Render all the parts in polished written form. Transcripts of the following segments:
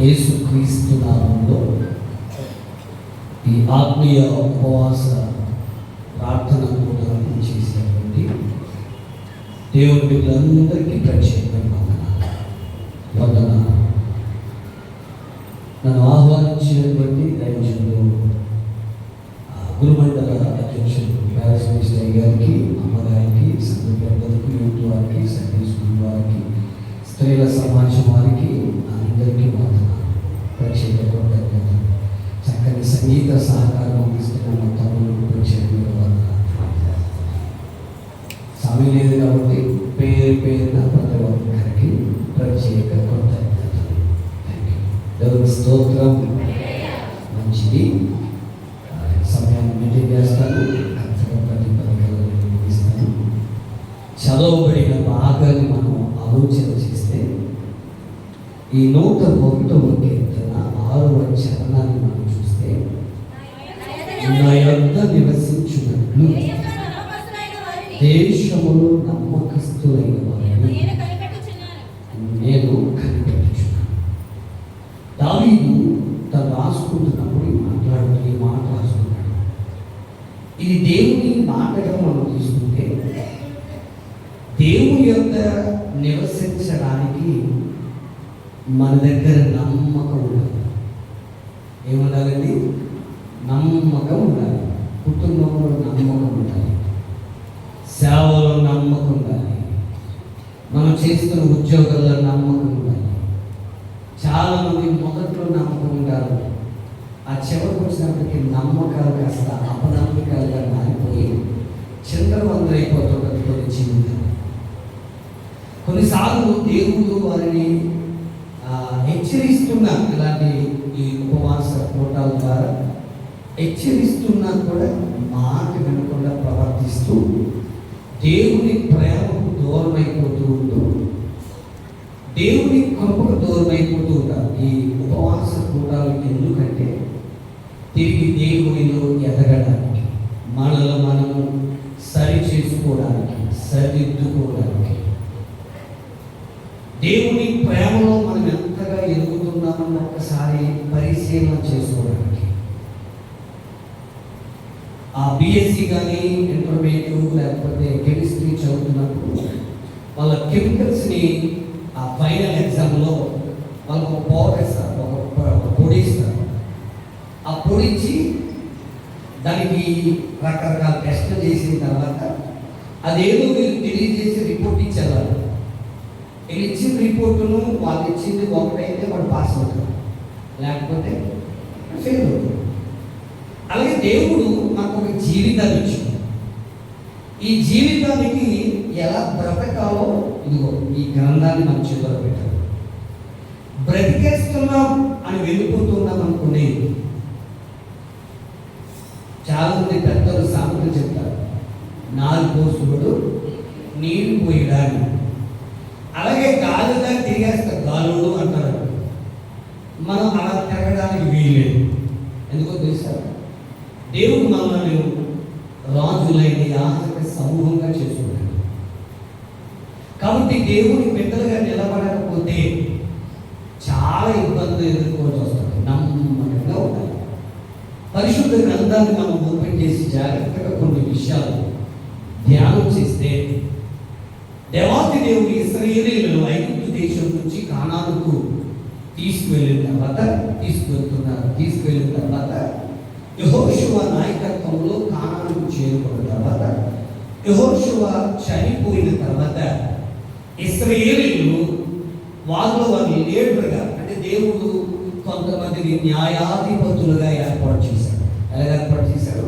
యేసుక్రీస్తు నామములో ఈ ఆత్మీయ ఉపవాస ప్రార్థన కూడాలను చేసినటువంటి దేవుని బిడ్డలందరికీ ప్రత్యేకమైన వందనాలు. నన్ను ఆహ్వానించినటువంటి దైవజనులు గురుమండల అధ్యక్షులు ప్యారిస్ మినిస్టర్ గారికి, అమ్మగారికి, సంఘ పెద్దలకు, యూత్ వారికి, సండే స్కూల్ వారికి, స్త్రీల సమాజం వారికి అందరికీ వందనాలు. ప్రత్యేక కృతజ్ఞతలు. చక్కని సంగీత సహకారం అందిస్తున్న తమ్ముడు ప్రత్యేకమైన వందనాలు. సమయం లేదు కాబట్టి పేరున ప్రతి ఒక్కరికి ప్రత్యేక కృతజ్ఞతలు. దేవుని స్తోత్రం. మంచిది. సమయాన్ని మెయింటైన్ చేస్తాను. ప్రతిపదికలు చదవబడిన భాగాన్ని మనం ఆలోచన చేస్తే ఈ 101వ కీర్తన 6వ చరణాన్ని మనం చూస్తే, నా యొద్ద నివసించున్నట్లు దేశములో నమ్మకస్తులైన వారిని నేను కనిపెట్టుచున్నాను. దావీదు తను రాసుకుంటున్నప్పుడు ఈ మాట రాసుకున్నాడు. ఇది దేవుని మాటగా మనం తీసుకుంటే, దేవుని యొక్క నివసించడానికి మన దగ్గర నమ్మకం ఉండాలి. ఏముండాలండి? నమ్మకం ఉండాలి. కుటుంబంలో నమ్మకం ఉండాలి. సేవలో నమ్మకం ఉండాలి. మనం చేస్తున్న ఉద్యోగాల్లో నమ్మకం ఉండాలి. చాలామంది మొదట్లో నమ్మకం ఉంటారు. ఆ చివరికి వచ్చినప్పటికీ నమ్మకాలు కాస్త అపనమ్మకాలుగా మారిపోయి చింతవందరైపోతున్నది కొన్ని జీవితం. కొన్నిసార్లు దేవుడు వారిని హెచ్చరిస్తున్నా, ఇలాంటి ఈ ఉపవాస కూటాల ద్వారా హెచ్చరిస్తున్నా కూడా మాట వినకుండా ప్రవర్తిస్తూ దేవుని ప్రేమకు దూరం అయిపోతూ ఉంటూ, దేవుని కృపకు దూరం అయిపోతూ ఉంటారు. ఈ ఉపవాస కూటాలు ఎందుకంటే తిరిగి దేవునిలో ఎదగడానికి, మనలో మనము సరి చేసుకోవడానికి, సరిదిద్దుకోవడానికి, దేవుని ప్రేమలో మనం ఎంతగా ఎదుగుతున్నామని ఒక్కసారి పరిశీలన చేసుకోవడానికి. ఆ బిఎస్సి కానీ ఇంటర్మీడియట్ లేకపోతే కెమిస్ట్రీ చదువుతున్నప్పుడు వాళ్ళ కెమికల్స్ని ఆ ఫైనల్ ఎగ్జామ్లో వాళ్ళకు ఒక పౌడర్ ఇస్తారు, ఒక పొడి ఇస్తారు. ఆ పొడిచ్చి దానికి రకరకాల టెస్టులు చేసిన తర్వాత అదేదో వీళ్ళు తెలియజేసి రిపోర్ట్ ఇచ్చారు. వీళ్ళు ఇచ్చిన రిపోర్టును వాళ్ళు ఇచ్చింది ఒకటైతే వాడు పాస్ అవుతారు, లేకపోతే ఫెయిల్ అవుతారు. అలాగే దేవుడు మనకు ఒక జీవితాన్ని ఇచ్చింది. ఈ జీవితానికి ఎలా బ్రతకాలో ఇదిగో ఈ గ్రంథాన్ని మన చేతుల్లో పెట్టారు. బ్రతికేస్తున్నాం అని వెళ్ళిపోతున్నాం అనుకునే చాలా మంది పెద్దలు సామెతలు చెప్తారు, నాలుగు పోసుడు నీరు పోయడాన్ని. అలాగే గాలిగా తిరిగేస్తారు, గాలుడు అంటారు. మనం అలా తిరగడానికి వీల్లేదు. ఎందుకో తెలుసా? దేవుడు మనల్ని రాజులైన యాజక సమూహంగా చేసుకున్నాడు. కాబట్టి దేవుని బిడ్డలుగా నిలబడకపోతే చాలా ఇబ్బందులు ఎదుర్కోవాల్సి వస్తుంది. నమ్మకంగా ఉండాలి. పరిశుద్ధ గ్రంథాన్ని మనం ఓపెన్ చేసి జాగ్రత్తగా కొన్ని విషయాలు ధ్యానం చేస్తే, దేవాతి దేవుడు ఇశ్రాయేలీయులను ఐగుప్తు దేశం నుంచి కానానుకు తీసుకువెళ్ళిన తర్వాత యెహోషువ నాయకత్వంలో కానానుకు చేరుకున్న తర్వాత, యెహోషువ చనిపోయిన తర్వాత ఇశ్రాయేలీయులు వారు లీడర్గా, అంటే దేవుడు కొంతమందిని న్యాయాధిపతులుగా ఏర్పాటు చేశాడు. ఎలా ఏర్పాటు చేశాడు?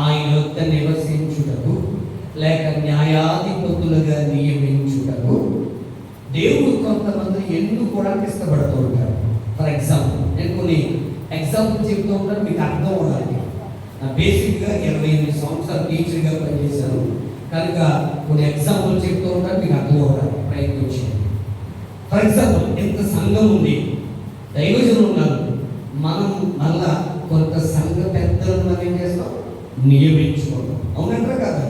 ఆయన యొక్క నివసించుటకు లేక న్యాయాధిపతులుగా నియమించుటకు దేవుడు కొంతమంది ఎన్నుకోవడానికి ఇష్టపడుతూ ఉంటారు. ఫర్ ఎగ్జాంపుల్, నేను కొన్ని ఎగ్జాంపుల్ చెప్తూ ఉంటాను, మీకు అర్థం అవడానికి. బేసిక్గా 28 సంవత్సరాలు టీచర్గా పనిచేశాను కనుక కొన్ని ఎగ్జాంపుల్ చెప్తూ ఉంటాను, మీకు అర్థం అవడానికి ప్రయత్నించాను. ఫర్ ఎగ్జాంపుల్, ఎంత సంఘం ఉంది, దైవజనులు ఉన్నారు, మనం మళ్ళా కొంత సంఘ పెద్దలను మనం ఏం చేస్తాం? నియమించుకుంటాం. అవునంటారా కాదా?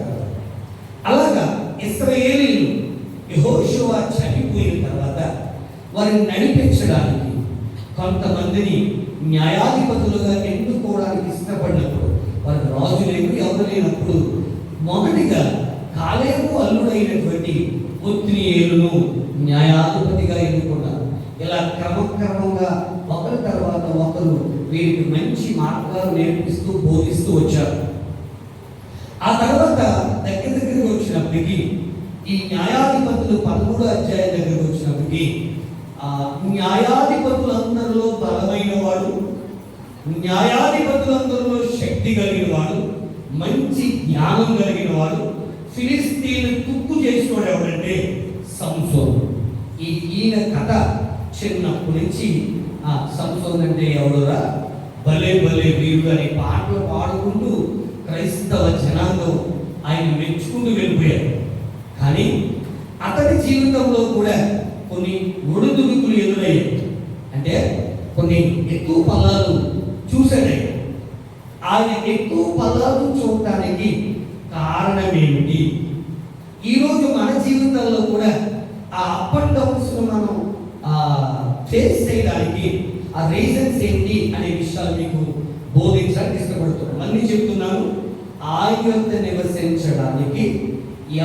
అలాగా ఇశ్రాయేలీయులు యెహోషువ చనిపోయిన తర్వాత వారిని నడిపించడానికి కొంతమందిని న్యాయాధిపతులుగా ఎన్నుకోవడానికి ఇష్టపడినప్పుడు, వారు రాజు లేరు, ఎవరు లేనప్పుడు మొదటిగా కాలేబు అల్లుడైనటువంటి ఒత్నియేలును న్యాయాధిపతిగా ఎన్నుకున్నారు. ఇలా క్రమక్రమంగా ఒకరి తర్వాత ఒకరు వీరికి మంచి మార్గాలు నేర్పిస్తూ బోధిస్తూ వచ్చారు. ఆ తర్వాత దగ్గరికి వచ్చినప్పటికీ ఈ న్యాయాధిపతులు 13వ అధ్యాయం దగ్గరికి వచ్చినప్పటికీ న్యాయాధిపతులందరిలో బలమైన వాడు, న్యాయాధిపతులందరిలో శక్తి కలిగిన వాడు, మంచి జ్ఞానం కలిగిన వాడు, ఫిలిస్తీన్ తుక్కు చేసినవాడు ఎవడంటే సంసోను. ఈయన కథ చిన్నప్పటి నుంచి సంసోను అంటే ఎవడురా, భలే భలే వీరుడు అని పాటలు పాడుకుంటూ క్రైస్తవ జనాంగం ఆయన మెచ్చుకుంటూ వెళ్ళిపోయారు. కానీ అతని జీవితంలో కూడా కొన్ని ఒడిదుడుకులు ఎదురయ్యాయి. అంటే కొన్ని ఎక్కువ పల్లాలు చూసాడు. ఆయన ఎక్కువ పల్లాలు చూడటానికి కారణం ఏమిటి? ఈరోజు మన జీవితంలో కూడా ఆ అప్ అండ్ డౌన్స్ మనం ఫేస్ చేయడానికి ఆ రీజన్స్ ఏంటి అనే విషయాలు మీకు బోధించడానికి ఇష్టపడుతున్నాను. మళ్ళీ చెప్తున్నాను, ఆయన నివసించడానికి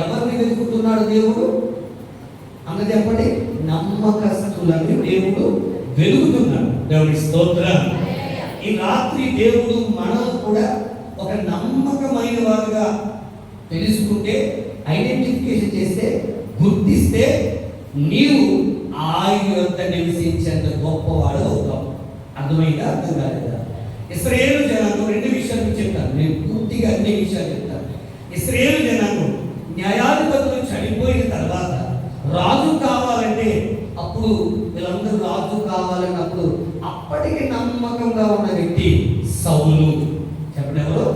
ఎవరిని వెతుకుతున్నాడు దేవుడు? అన్న చెప్పండి, నమ్మకస్తులని దేవుడు వెలుగుతున్నాడు. దేవుడి స్తోత్రం. ఈ రాత్రి దేవుడు మనల్ని కూడా ఒక నమ్మకమైన వారుగా తెలుసుకుంటే, ఐడెంటిఫికేషన్ చేస్తే, గుర్తిస్తే నీవు ఆయన యొక్క నివసించేంత గొప్పవాడు అవుతావు. అర్థమైందా? అర్థం కాలేదా? ఇశ్రాయేలు జనాంగం 2 విషయాలు చెప్తాను, నేను పూర్తిగా అన్ని విషయాలు చెప్తాను. ఇశ్రాయేలు జనాంగం న్యాయాధిపతులు చనిపోయిన తర్వాత రాజు కావాలంటే, అప్పుడు వీళ్ళందరూ రాజు కావాలన్నప్పుడు అప్పటికి నమ్మకంగా ఉన్న వ్యక్తి సౌలు. చెప్పండి, ఎవరు?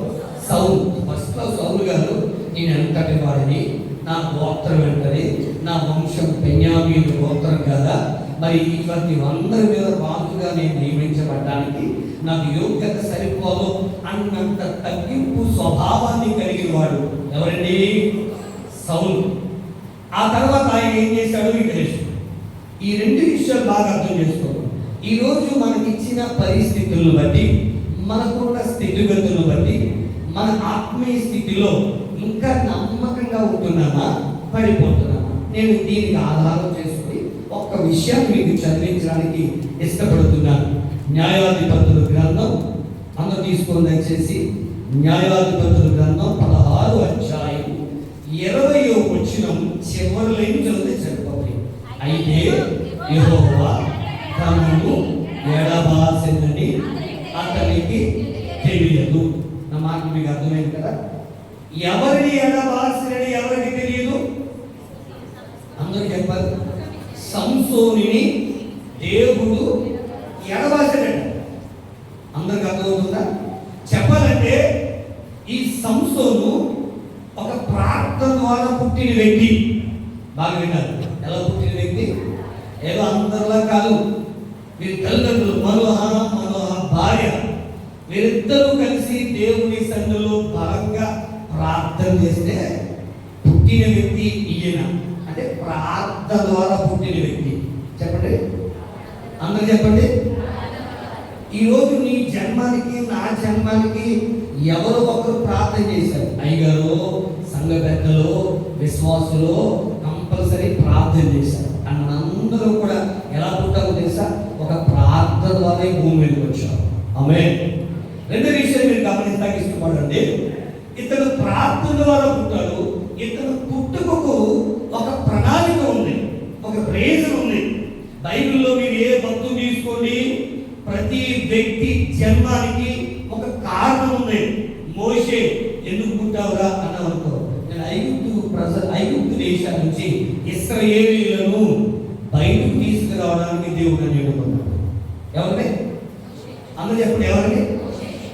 సౌలు. ఫస్ట్ లో సౌలు గారు, నేను ఎంతటి వాడిని, నా గోత్రం ఎంతది, నా వంశం బెన్యామీను గోత్రం కదా, మరి ఇటువంటి అందరి మీద రాజుగా నేను నియమించబడడానికి నాకు యోగ్యత సరిపోదు అన్నంత తగ్గింపు స్వభావాన్ని కలిగిన వాడు ఎవరండి? సౌలు. ఆ తర్వాత ఆయన ఏం చేశాడు మీకు తెలుసు. ఈ 2 విషయాలు బాగా అర్థం చేసుకోవాలి. ఈరోజు మనకిచ్చిన పరిస్థితులను బట్టి, మనకున్న స్థితిగతులను బట్టి, మన ఆత్మీయ స్థితిలో ఇంకా నమ్మకంగా ఉంటున్నామా, పడిపోతున్నామా? నేను దీనికి ఆధారం చేసుకుని ఒక్క విషయాన్ని మీకు చదివించడానికి ఇష్టపడుతున్నాను. న్యాయాధిపతుల గ్రంథం అందరూ తీసుకొని దయచేసి న్యాయాధిపతుల గ్రంథం 16వ అధ్యాయం 20వ వచనం చివరి లైన్ చదివితే సరిపోతుంది. అయితే యెహోవా తనను ఎడబాసెనని అతనికి తెలియదు. నా మాట మీకు అర్థమైంది కదా? ఎవరిని ఎడబాసెనని ఎవరికి తెలియదు? అందరూ చెప్పారు. సంసోనిని దేవుడు ఎడబాసాడట. అందరికి అర్థమవుతుందా? చెప్పాలంటే ఈ సంసోను ఒక ప్రార్థన ద్వారా పుట్టిన వ్యక్తి. బాగా విన్నారు. ఎలా పుట్టిన వ్యక్తి? ఏదో అందరిలా కాదు. వీరి తల్లిదండ్రులు మనోహ భార్య, వీరిద్దరూ కలిసి దేవుని సన్నిధిలో బలంగా ప్రార్థన చేస్తే పుట్టిన వ్యక్తి ఈయన. అంటే ప్రార్థన ద్వారా పుట్టిన వ్యక్తి. చెప్పండి, అందరూ చెప్పండి. ఈరోజు నీ జన్మానికి, నా జన్మానికి ఎవరో ఒకరు ప్రార్థన చేశారు. అయ్యగారు, సంఘ పెద్దలు, విశ్వాసులు కంపల్సరీ ప్రార్థన చేశారు. అండ్ మనందరూ కూడా ఎలా పుట్టామో తెలుసా? ఒక ప్రార్థన ద్వారా భూమి మీదకి వచ్చాం. ఆమేన్. 2 విషయాలు మీరు గమనించడానికి ఇష్టపడండి. ఇతను ప్రార్థన ద్వారా పుట్టాడు. ఇతను పుట్టుకకు ఒక ప్రణాళిక ఉంది, ఒక రీజన్ ఉంది. బైబిల్లో మీరు ఏ భక్తులు తీసుకోండి, ప్రతి వ్యక్తి జన్మానికి ఒక కారణం ఉంది. మోషే ఎందుకు పుట్టావురా అన్నవనుకో, నేను ఐగుప్తు దేశం నుంచి ఇశ్రాయేలీయులను బయటకు తీసుకురావడానికి దేవుడు ఎన్నుకున్నాడు. ఎవరిని? అందరూ చెప్పండి, ఎవరిని?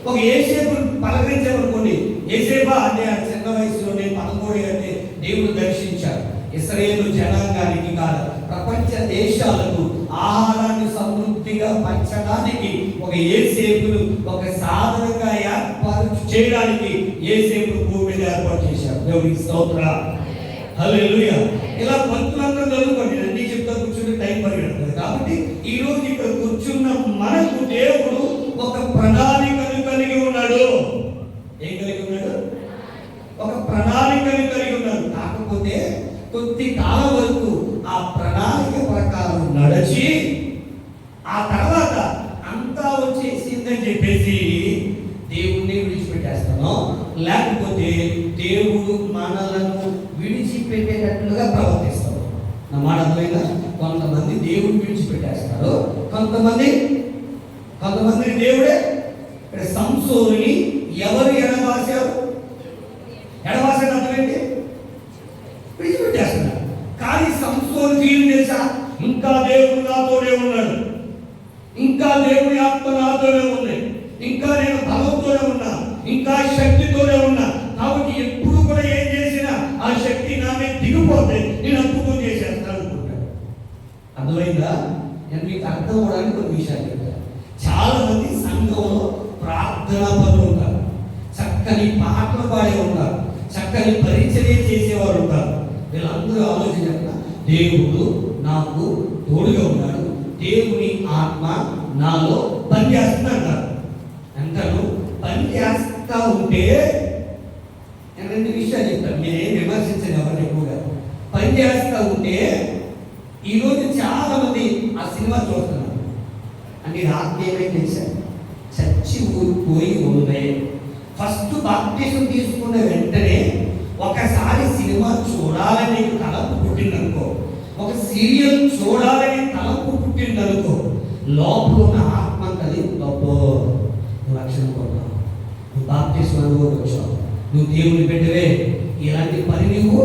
ఒక ఏసేపు పలకరించామనుకోండి, ఏసేపా అంటే ఆ చిన్న వయసులోనే 13 అంటే దేవుడు దర్శించాడు. ఇశ్రాయేలు జనాంగానికి కాదు, ప్రపంచ దేశాలకు ఆహారాన్ని సమృద్ధిగా పంచడానికి ఒక ఏసేపును ఒక సాధనంగా ఏర్పాటు చేయడానికి ఏసేపును భూమి మీద ఏర్పాటు చేశాడు. దేవునికి స్తోత్రం. హల్లెలూయా. ఇలా భక్తులందరూ చదువుకోండి, అన్ని చెప్తా కూర్చుంటే టైం పరిగెడుతుంది. కాబట్టి ఈరోజు ఇక్కడ కూర్చున్న మనకు దేవుడు ఒక ప్రణాళికను కలిగి ఉన్నాడు. ఏం కలిగి ఉన్నాడు? ఒక ప్రణాళికను కలిగి ఉన్నాడు. కాకపోతే కొద్ది కాలం వరకు ఆ ప్రణాళిక ప్రకారం నడిచి ఆ తర్వాత అంతా వచ్చేసిందని చెప్పేసి దేవుణ్ణి విడిచిపెట్టేస్తాను, లేకపోతే దేవుడు మనలను విడిచిపెట్టేటట్లుగా ప్రవర్తిస్తాడు. నా మాట అర్థమైందా? కొంతమంది దేవుడు విడిచిపెట్టేస్తారు, కొంతమంది దేవుడే. ఇక్కడ సంసోనుని ఎవరు ఎడబాసారు? ఎడబాసారు అర్థమైంది, విడిచిపెట్టేస్తున్నారు. కానీ సంసోను తీరు తెలుసా? ఇంకా దేవుడు నాతోనే ఉన్నాడు, ఇంకా దేవుడి ఆత్మ నాతోనే ఉంది, ఇంకా నేను బలంతోనే ఉన్నా, ఇంకా శక్తితోనే ఉన్నా. కాబట్టి ఎప్పుడు కూడా ఏం చేసినా ఆ శక్తి నా మీద దిగిపోతే నేను అద్భుతం చేసేస్తాను అనుకుంటాను. అర్థమైందా? నేను మీకు అర్థం అవడానికి కొన్ని విషయాలు చెప్తాను. చాలా మంది సంఘంలో ప్రార్థనా పనులు ఉంటారు, చక్కని పాటలు పాడే ఉంటారు, చక్కని పరిచర్య చేసేవారు ఉంటారు. వీళ్ళందరూ ఆలోచించారు, దేవుడు నాకు తోడుగా ఉన్నాడు, దేవుని ఆత్మ నాలో పనిచేస్తున్నారు అంటారు. పని చేస్తా ఉంటే నేను రెండు విషయాలు చెప్తాను, నేనేం విమర్శించాను ఎవరిని ఎక్కువగా. పని చేస్తా ఉంటే ఈరోజు చాలా మంది ఆ సినిమా చూస్తున్నారు అంటే ఆత్మ ఏమైనా తెలిసారు, చచ్చి ఊరిపోయి ఉంది. ఫస్ట్ బాప్టిజం తీసుకున్న వెంటనే ఒకసారి సినిమా చూడాలని తలపు పుట్టిందనుకో, ఒక సీరియల్ చూడాలని తలపు పుట్టిందనుకో, లోపల ఉన్న ఆత్మ అది లోపల రక్షణ పొందావు, నువ్వు బాప్టిజం అనుకోవచ్చావు, నువ్వు దేవుని బిడ్డవే, ఇలాంటి పని నువ్వు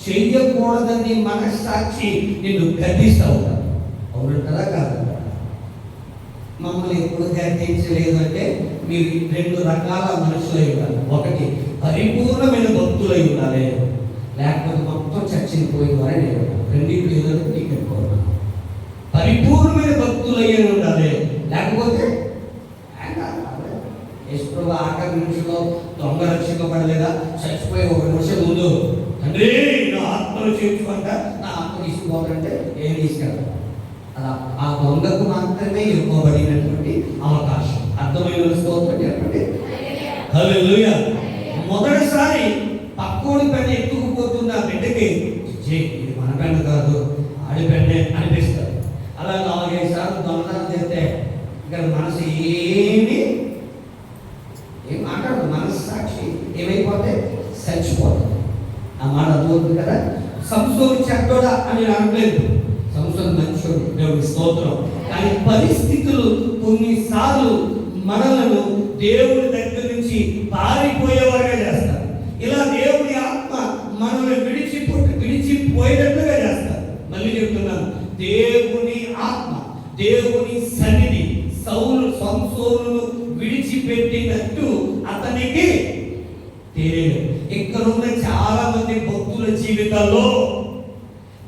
చెయ్యకూడదని మనస్సాక్షి నిన్ను గద్దిస్తూ ఉంటావు. అవునంటారా కాదంటారా? మమ్మల్ని ఎప్పుడు గద్దించలేదు అంటే మీరు రెండు రకాల మనుషులై ఉండాలి. ఒకటి పరిపూర్ణమైన భక్తులై ఉండాలి, లేకపోతే మొత్తం చర్చని పోయిన వారే నేను రెండింటి ఏదో టికెట్ కోరుతాను. పరిపూర్ణమైన భక్తులయ్యే ఉండాలి, లేకపోతే యశ్వ్రభు ఆఖరి నిమిషంలో దొంగ రక్షింపబడలేదా? చచ్చిపోయే ఒక నిమిషం ముందు తండ్రి నా ఆత్మను చేర్చుకుంటా, నా ఆత్మ తీసుకుపోతాడంటే ఏం తీసుకెళ్తాను. అలా ఆ దొంగకు మాత్రమే ఇవ్వబడినటువంటి అవకాశం. అర్థమైన స్తోత్రం చెప్పండి. హల్లెలూయా. మొదటిసారి పక్కోడి పెన్న ఎత్తుకుపోతున్న బిడ్డకి ఇది మన పెన్న కాదు ఆడి పెన్నే అనిపిస్తారు. అలా 4-5 సార్లు దొంగతనం చేస్తే ఇక్కడ మనసు ఏం మాట్లాడదు, మనస్సాక్షి ఏమైపోతే చచ్చిపోతుంది. ఆ మాట అర్థమవుతుంది కదా. సంసోను చెడ్డోడా అని అనట్లేదు, సంసోను మంచోడు, దేవుడి స్తోత్రం. కానీ పరిస్థితులు కొన్నిసార్లు మనలను దేవుడి దగ్గర నుంచి పారిపోయేవారుగా చేస్తారు. ఇలా దేవుడి ఆత్మ మనల్ని విడిచిపోయేటట్లుగా చేస్తారు. మళ్ళీ చెప్తున్నాను, దేవుని ఆత్మ, దేవుని సన్నిధి సంసోనును విడిచిపెట్టినట్టు అతనికి తెలియదు. ఇక్కడున్న చాలా మంది భక్తుల జీవితాల్లో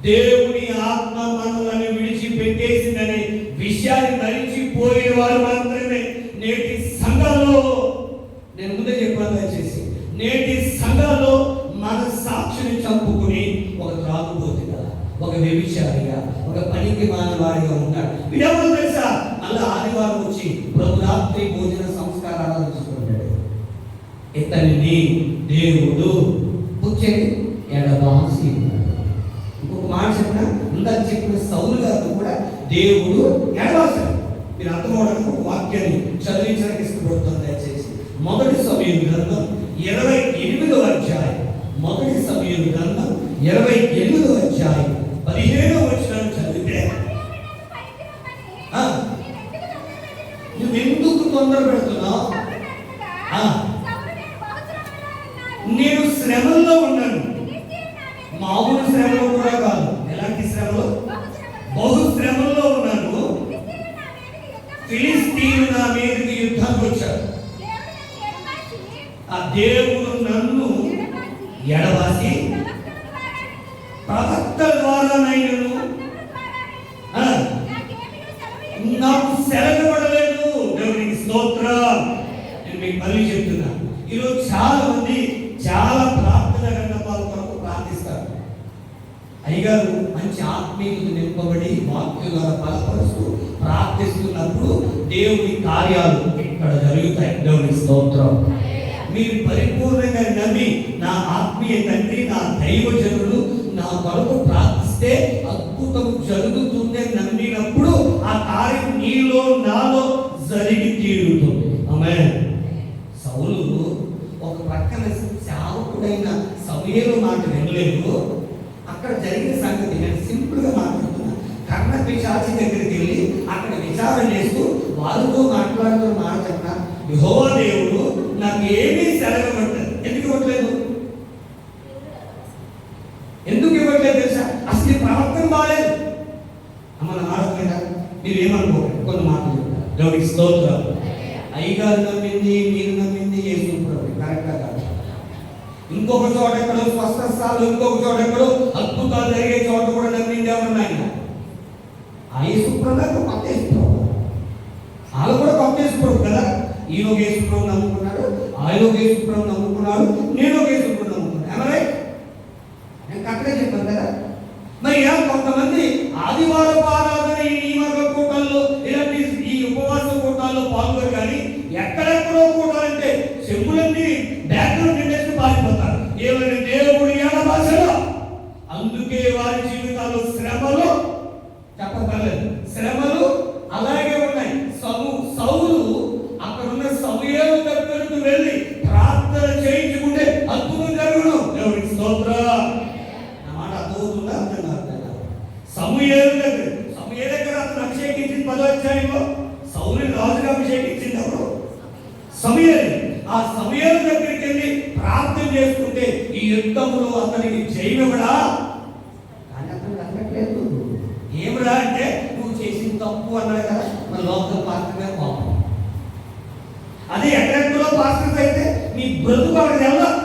దేవుని ఆత్మ మనల్ని విడిచిపెట్టేసిందనే విషయాన్ని మరిచిపోయిన వారు మాత్రమే నేటి సంఘంలో, నేను ముందే చెప్పాను దయచేసి, నేటి సంఘంలో మన సాక్షిని చంపుకుని ఒక త్రాగుబోతుగా, ఒక వ్యభిచారిగా, ఒక పనికి మానవాడిగా ఉంటాడు. వీడెవరు తెలుసా? మళ్ళీ ఆదివారం వచ్చి ప్రభురాత్రి భోజన సంస్కారాలు చూసుకుంటాడు. ఇతనిని దేవుడు పుచ్చని ఎడబాసి. ఇంకొక మాట చెప్పిన, ఇందాక చెప్పిన సౌలు గారు కూడా దేవుడు ఎడబాసాడు. మీరు అర్థమవడానికి ఒక వాక్యాన్ని చదివించడానికి ఇష్టపడుతుంది దయచేసి. మొదటి సమూయేలు గ్రంథం 28వ అధ్యాయం, మొదటి సమూయేలు గ్రంథం 28వ అధ్యాయం 15వ వచనాన్ని చదివితే, నువ్వెందుకు తొందర పెడుతున్నావు? నేను శ్రమల్లో ఉన్నాను. మామూలు శ్రమలో కూడా కాదు, ఎలాంటి శ్రమలో? బహు శ్రమల్లో ఉన్నాను. ఫిలిస్తీయులు నా మీదకి యుద్ధానికి వచ్చారు. ఆ దేవుడు నన్ను ఎడబాసి ప్రవక్త ద్వారానైనను నాకు సెలవివ్వడలేదు. దేవునికి స్తోత్రం. నేను మీకు మళ్ళీ చెప్తున్నా, ఈరోజు చాలా మంది చాలా ప్రార్థన విన్నపాల కొరకు ప్రార్థిస్తారు. అయ్యగారు మంచి ఆత్మీయతను నింపబడి వాక్యం ద్వారా బలపరుస్తూ ప్రార్థిస్తున్నప్పుడు దేవుని కార్యాలు ఇక్కడ జరుగుతాయి. దేవుని స్తోత్రం. మీరు పరిపూర్ణంగా నమ్మి నా ఆత్మీయ తండ్రి, నా దైవజనులు నా కొరకు ప్రార్థిస్తే అద్భుతం జరుగుతుందని నమ్మినప్పుడు ఆ కార్యం నీలో నాలో జరిగి తీరుతుంది. ఆమేన్. సౌలు ఒక ప్రక్కన సేవకుడైన సమూయేలు మాట వినలేదు. అక్కడ జరిగిన సంగతి నేను సింపుల్ గా మాట్లాడుతున్నా. కర్ణ పిశాచి దగ్గరికి వెళ్ళి అక్కడ విచారణ చేస్తూ వాళ్ళతో మాట్లాడుతున్న మాట చెప్పిన, యెహోవా దేవుడు నాకు ఏమీ సెలవివ్వట్లేదు. ఎందుకు ఇవ్వట్లేదు? ఎందుకు ఇవ్వట్లేదు తెలుసా? అసలు ఈ ప్రవర్తన బాలేదు. మన ఆడకుండా మీరు ఏమనుకోకండి, కొన్ని మాటలు చెప్తారు. దేవుడికి స్తోత్రం. అయ్యగారు నమ్మింది, మీరు నమ్మింది యేసు ప్రభు, కరెక్టా కాదు? ఇంకొక చోట ఎక్కడో స్వస్థస్థాలు, ఇంకొక చోట ఎక్కడో అద్భుతాలు జరిగే చోట కూడా నమ్మింది ఎవరు? ఆయన ఆ యేసు ప్రభు కొత్త యేసు ప్రభు. వాళ్ళు కూడా కొత్త యేసు ప్రభు కదా. ఈయన ఒక యేసు ప్రభు నమ్ముకున్నాడు, ఆయన ఒక యేసు ప్రభు నమ్ముకున్నాడు, నేను ఒక యేసు ప్రభు నమ్ముకున్నాను. ఎవరై నేను కరెక్ట్గా చెప్పాను కదా. మరి కొంతమంది ఆదివారం ఆరాధన ఈ నియమ కూటాల్లో ఇలాంటి ఈ ఉపవాస కూటాల్లో పాల్గొని కానీ ఎక్కడెక్కడో కూటాలంటే చెప్పులన్నీ బ్యాగ్లో నిండేసి పారిపోతారు. ఏమైనా దేవుడి భాషలో. అందుకే వారి జీవితాల్లో శ్రమలు చెప్పగలరు, శ్రమలు అలాగే ఉన్నాయి. సౌలు అక్కడున్న సమూయేలు దగ్గరకు వెళ్ళి ప్రార్థన చేయించుకుంటే అద్భుతం జరుగును. దేవుడికి స్తోత్రం. నా మాట అర్థమవుతుందా? అర్థం కాదు. సమూయేలు దగ్గర అతను అభిషేకించింది 10వ అధ్యాయంలో. సౌలుని రాజుగా అభిషేకించింది ఎవరు? సమూయేలు. ఆ సమూయేలు దగ్గరికి వెళ్ళి ప్రార్థన చేసుకుంటే ఈ యుద్ధంలో అతనికి జయమివ్వడా? కానీ అతనికి అనట్లేదు. ఏమిరా అంటే నువ్వు చేసిన తప్పు అన్నాడు కదా. మన లోకల్ పాస్టర్ కోపం. అదే ఎక్కడెక్కడో పాస్టర్స్ అయితే నీ బ్రతుకు అక్కడికి వెళ్దాం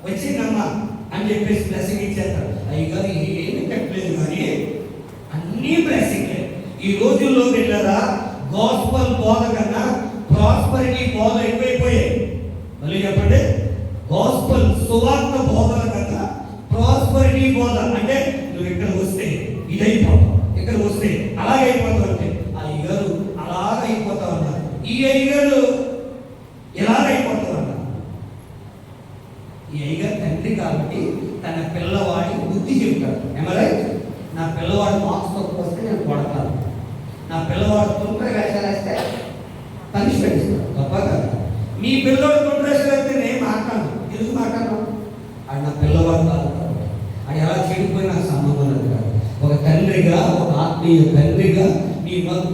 వచ్చిందమ్మా అని చెప్పేసి బ్లెస్సింగ్ ఇచ్చేస్తారు. అయ్యగారు ఏమి కట్టలేదు కానీ అన్నీ బ్లెస్సింగ్. ఈ రోజుల్లో వెళ్ళారా గాస్పల్ బోధ కన్నా ప్రాస్పరిటీ బోధ ఎక్కువైపోయాయి. మళ్ళీ చెప్పండి, గాస్పల్ సువార్త బోధన కన్నా ప్రాస్పరిటీ బోధ అంటే నువ్వు ఇక్కడ వస్తే ఇదైపోతావు, ఇక్కడ వస్తే అలాగైపోతావు అంటే అయ్యగారు అలాగైపోతావు అన్నారు. ఈ అయ్యగారు ఎలాగైపోతావు అన్నారు. ఈ అయ్యగారు తండ్రి కాబట్టి తన పిల్లవాడి బుద్ధి చెప్తాడు. ఏమరా, నా పిల్లవాడు మార్క్స్ తక్కువ వస్తే నేను కొడతాను, నా పిల్లవాడు తొందర వేషాలేస్తే పనిష్మెంట్ ఇస్తాను. తప్ప కదా. మీ పిల్లవాడు తొందర వేషాలేస్తే నేను మాట్లాడను. ఎందుకు మాట్లాడను? అది నా పిల్లవాడు కాదు. అది ఎలా చెడిపోయినా సంబంధం లేదు కాదు. ఒక తండ్రిగా, ఒక ఆత్మీయ తండ్రిగా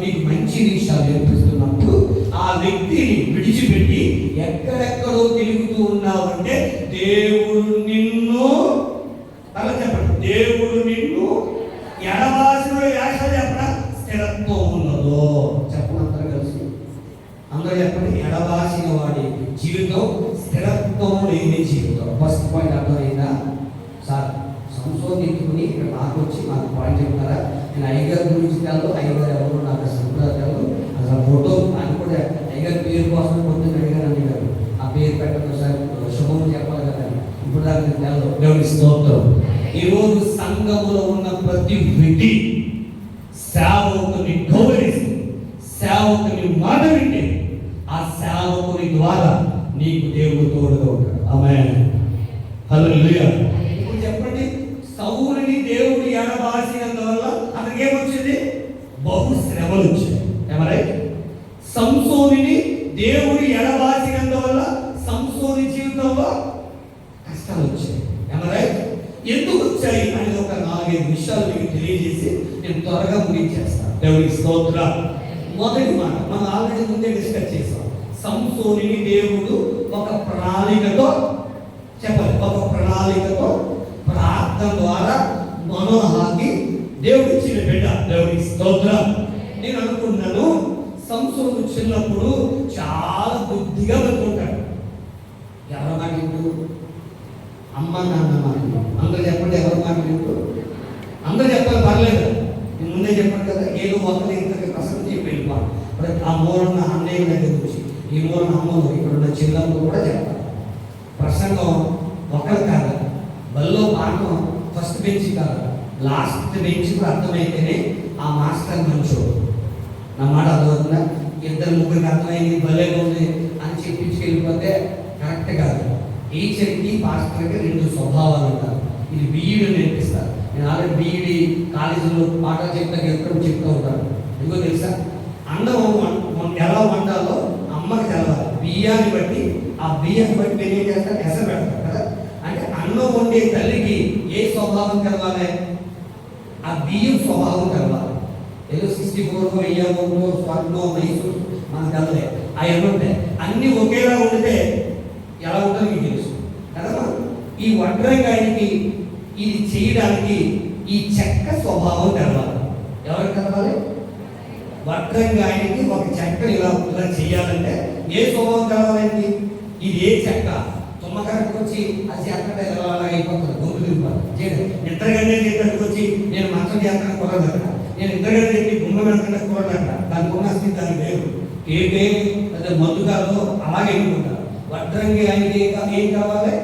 మీకు మంచి విషయాలు నేర్పిస్తున్నప్పుడు ఆ వ్యక్తిని విడిచిపెట్టి ఎక్కడెక్కడో తిరుగుతూ ఉన్నావంటే దేవుడు నిన్ను అలా చెప్పండి, దేవుడు నిన్ను ఎడబాసిన యాస చెప్పిన స్థిరత్వం ఉన్నదో చెప్పండి. అందరూ కలిసి అందరూ చెప్పండి. ఎడబాసిన వాడి జీవితం స్థిరత్వం లేని జీవితం. ఫస్ట్ పాయింట్ అర్థమైందా? సార్ సంశోధించుకుని ఇక్కడ నాకు వచ్చి మాకు పాయింట్ చెప్తారా? నేను అయ్యగారి గురించి తెలు, అయ్యగారు ఎవరు నాకు అసలు తెలు, అసలు ఫోటో అని కూడా అయ్యగారి పేరు కోసం పొద్దున్న అడిగారు అడిగారు. ఆ పేరు పెట్టడం సార్ శుభం చెప్పాలి కదా. ఇప్పుడు దానికి తెలు. దేవుని స్తోత్రం. ఈరోజు సంఘములో ఉన్న ప్రతి వ్యక్తి సేవకుని గౌరవిస్తూ సేవకుని మాట వింటే ఆ సేవకుని ద్వారా నీకు దేవుడు తోడుగా ఉంటాడు. ఆమేన్. హల్లెలూయా. ఇప్పుడు చెప్పండి, సౌలుని దేవుడు ఎడబాసినందువల్ల అతనికి ఏమొచ్చింది? బహు శ్రమలు వచ్చాయి. ఏమరై? సంసోనుని దేవుడు ఎడబాసినందువల్ల సంసోని జీవితంలో కష్టాలు వచ్చాయి. ఏమరై? ఎందుకు వచ్చాయి అనేది ఒక 4-5 విషయాలు మీకు తెలియజేసి నేను త్వరగా ముగించేస్తాను. దేవుడికి స్తోత్రం. మొదటి మాట మనం ఆల్రెడీ ముందే డిస్కస్ చేసాం. సంసోనుని దేవుడు ఒక ప్రణాళికతో చెప్పాలి, ఒక ప్రణాళికతో ప్రార్థన ద్వారా మనోహాకి దేవుడు ఇచ్చిన బిడ్డ. దేవుడికి స్తోత్రం. నేను అనుకున్నాను సంసోను చిన్నప్పుడు చాలా బుద్ధిగా బతుకుంటాడు. ఎవరి మాట వింటూ? అమ్మ నాన్న మాట. అందరూ చెప్పండి, ఎవరి మాట వింటూ? అందరూ చెప్పాలి, పర్లేదు. నేను ముందే చెప్పాను కదా, ఏదో ఒకరి ఇంతకి ప్రసంగం చెప్పి వెళ్ళిపోవాలి. ఆ మూలన్న అన్నయ్య దగ్గర నుంచి ఈ మూలన్న అమ్మలు ఇక్కడ ఉన్న చిల్లమ్మలు కూడా చెప్పాలి. ప్రసంగం ఒకరు కాదు, బల్లో పాఠం ఫస్ట్ బెంచి కాదు, లాస్ట్ బెంచ్ అర్థమైతేనే ఆ మాస్టర్ మంచోడు. నా మాట అర్థమవుతుందా? ఇద్దరు ముగ్గురికి అర్థమైంది భలేగా ఉంది అని చెప్పించి వెళ్ళిపోతే కరెక్ట్ కాదు. టీచర్కి పాస్టర్కి రెండు స్వభావాలు ఉంటారు. ఇది బీఈడి నేర్పిస్తారు. నేను ఆల్రెడీ బీఈడి కాలేజీలో పాఠాలు చెప్తూ ఉంటాను. ఎందుకో తెలుసా? అన్నం ఎలా వండాలో అమ్మకి తెలవాలి. బియ్యాన్ని బట్టి మీరు ఏం చేస్తారు? ఎసరు పెడతారు కదా. అంటే అన్నం వండే తల్లికి ఏ స్వభావం తెలవాలి? ఆ బియ్యం స్వభావం తెలవాలి. ఏదో 64 వెయ్యో స్వర్ణో మైసూరు మనకు తెలలే. అవి ఉంటాయి. అన్నీ ఒకేలా ఉండితే ఎలా ఉంటుందో మీకు తెలుసు కదా. ఈ వడ్రంగాయనికి ఇది చేయడానికి ఈ చెక్క స్వభావం తెలవాలి. ఎవరికి తెలవాలి? వడ్రంగాయనికి ఒక చెక్కని ఇలా చేయాలంటే ఏ స్వభావం తెలవాలండి? ఇది ఏ చెక్క? తుమ్మకరకు వచ్చి అది అక్కడ ఎలా అయిపోతుంది, గొంతు తిరిగిపోతుంది. నిద్రగంటే చేతకు వచ్చి నేను మంచం చేస్తాను కూరదక్కడ, నేను నిద్రగంట చెప్పి గుమ్మ వెళ్తాను కూరదక్కడ, దాని గుణాస్తి దానికి లేదు. ఏదే అదే మందుగాలో అలాగే ఎన్నుకుంటారు. వడ్రంగి ఆయనకి ఏం కావాలి?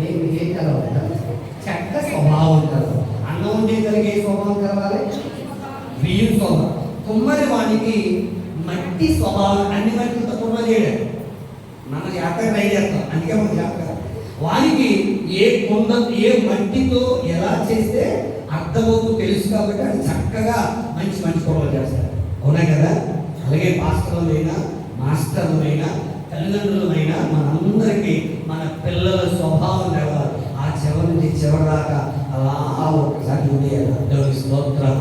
ఏం తెలవాలి? చెక్క స్వభావం తెలవాలి. అన్నం ఉండే కలిగే స్వభావం తెలవాలి. బియ్యం స్వభావం. కుమ్మరి వానికి మట్టి స్వభావం. అన్ని మట్టితో కుమ్మ చేయలేదు. మన జాతర ట్రై చేస్తాం, అందుకే మన జాతర. వానికి ఏ మట్టితో ఎలా చేస్తే అర్థమవుతూ తెలుసు కాబట్టి అది చక్కగా మంచి కుమ్మలు చేస్తారు. అవునా కదా? అలాగే పాస్టర్లైనా మాస్టర్లైనా తల్లిదండ్రులమైనా మనందరికీ మన పిల్లల స్వభావం తెలవాలి. ఆ చివరి నుంచి చివరి దాకా అలా ఒకసారి దేవుని స్తోత్రం.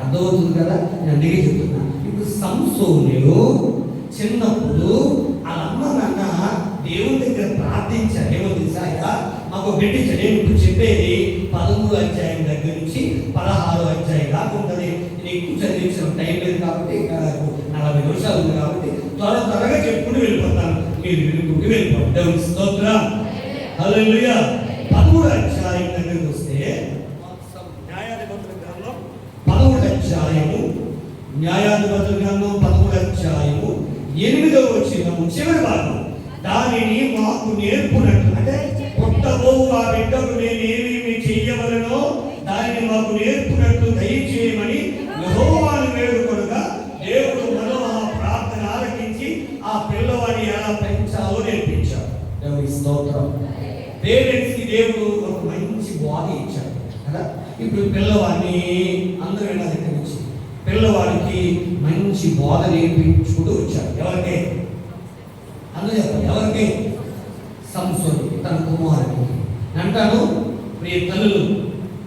అర్థమవుతుంది కదా? నేను అందుకే చెప్తున్నా. ఇప్పుడు సంసోనుడు చిన్నప్పుడు వాళ్ళ అమ్మ నాన్న దేవుని దగ్గర ప్రార్థించారు. ఏమో తెలుసా? మాకు పెట్టించాడు. నేను ఇప్పుడు చెప్పేది 13వ అధ్యాయం దగ్గర నుంచి 16వ అధ్యాయం దాకా ఉంటుంది. నేను ఎక్కువ చదివించిన టైం లేదు కాబట్టి 40 నిమిషాలు ఉంది కాబట్టి త్వరగా చెప్పుకుంటూ వెళ్ళిపోతాను. మీరు వినుకుంటూ వెళ్ళిపోతారు. దేవుని స్తోత్రం. హల్లెలూయా. 13వ అధ్యాయం దగ్గరికి వస్తే న్యాయాధిపతుల గ్రంథం 13వ అధ్యాయము 13వ అధ్యాయము 8వ వచనం చివరి భాగం. దానిని మాకు నేర్పునట్లు, అంటే పుట్టబోవు ఆ బిడ్డకు నేనేమి చెయ్యవలనో దానిని మాకు నేర్పునట్లు దయచేయమని యెహోవాను వేడుకొనగా దేవుడు మనో ఆ ప్రార్థన ఆలకించి ఆ పిల్లవాడిని ఎలా పెంచాలో నేర్పించాడు. దేవుని స్తోత్రం. పేరెంట్స్ కి దేవుడు ఒక మంచి బాడీ ఇచ్చాడు కదా. ఇప్పుడు పిల్లవాడిని అందరూ దగ్గర నుంచి పిల్లవాడికి మంచి బోధ నేర్పించుకుంటూ వచ్చాడు. ఎవరికి? అందరూ చెప్పండి. ఎవరికి? సంసోనుడికి, తన కుమారుడికి. అంటాను, ప్రియ తల్లులు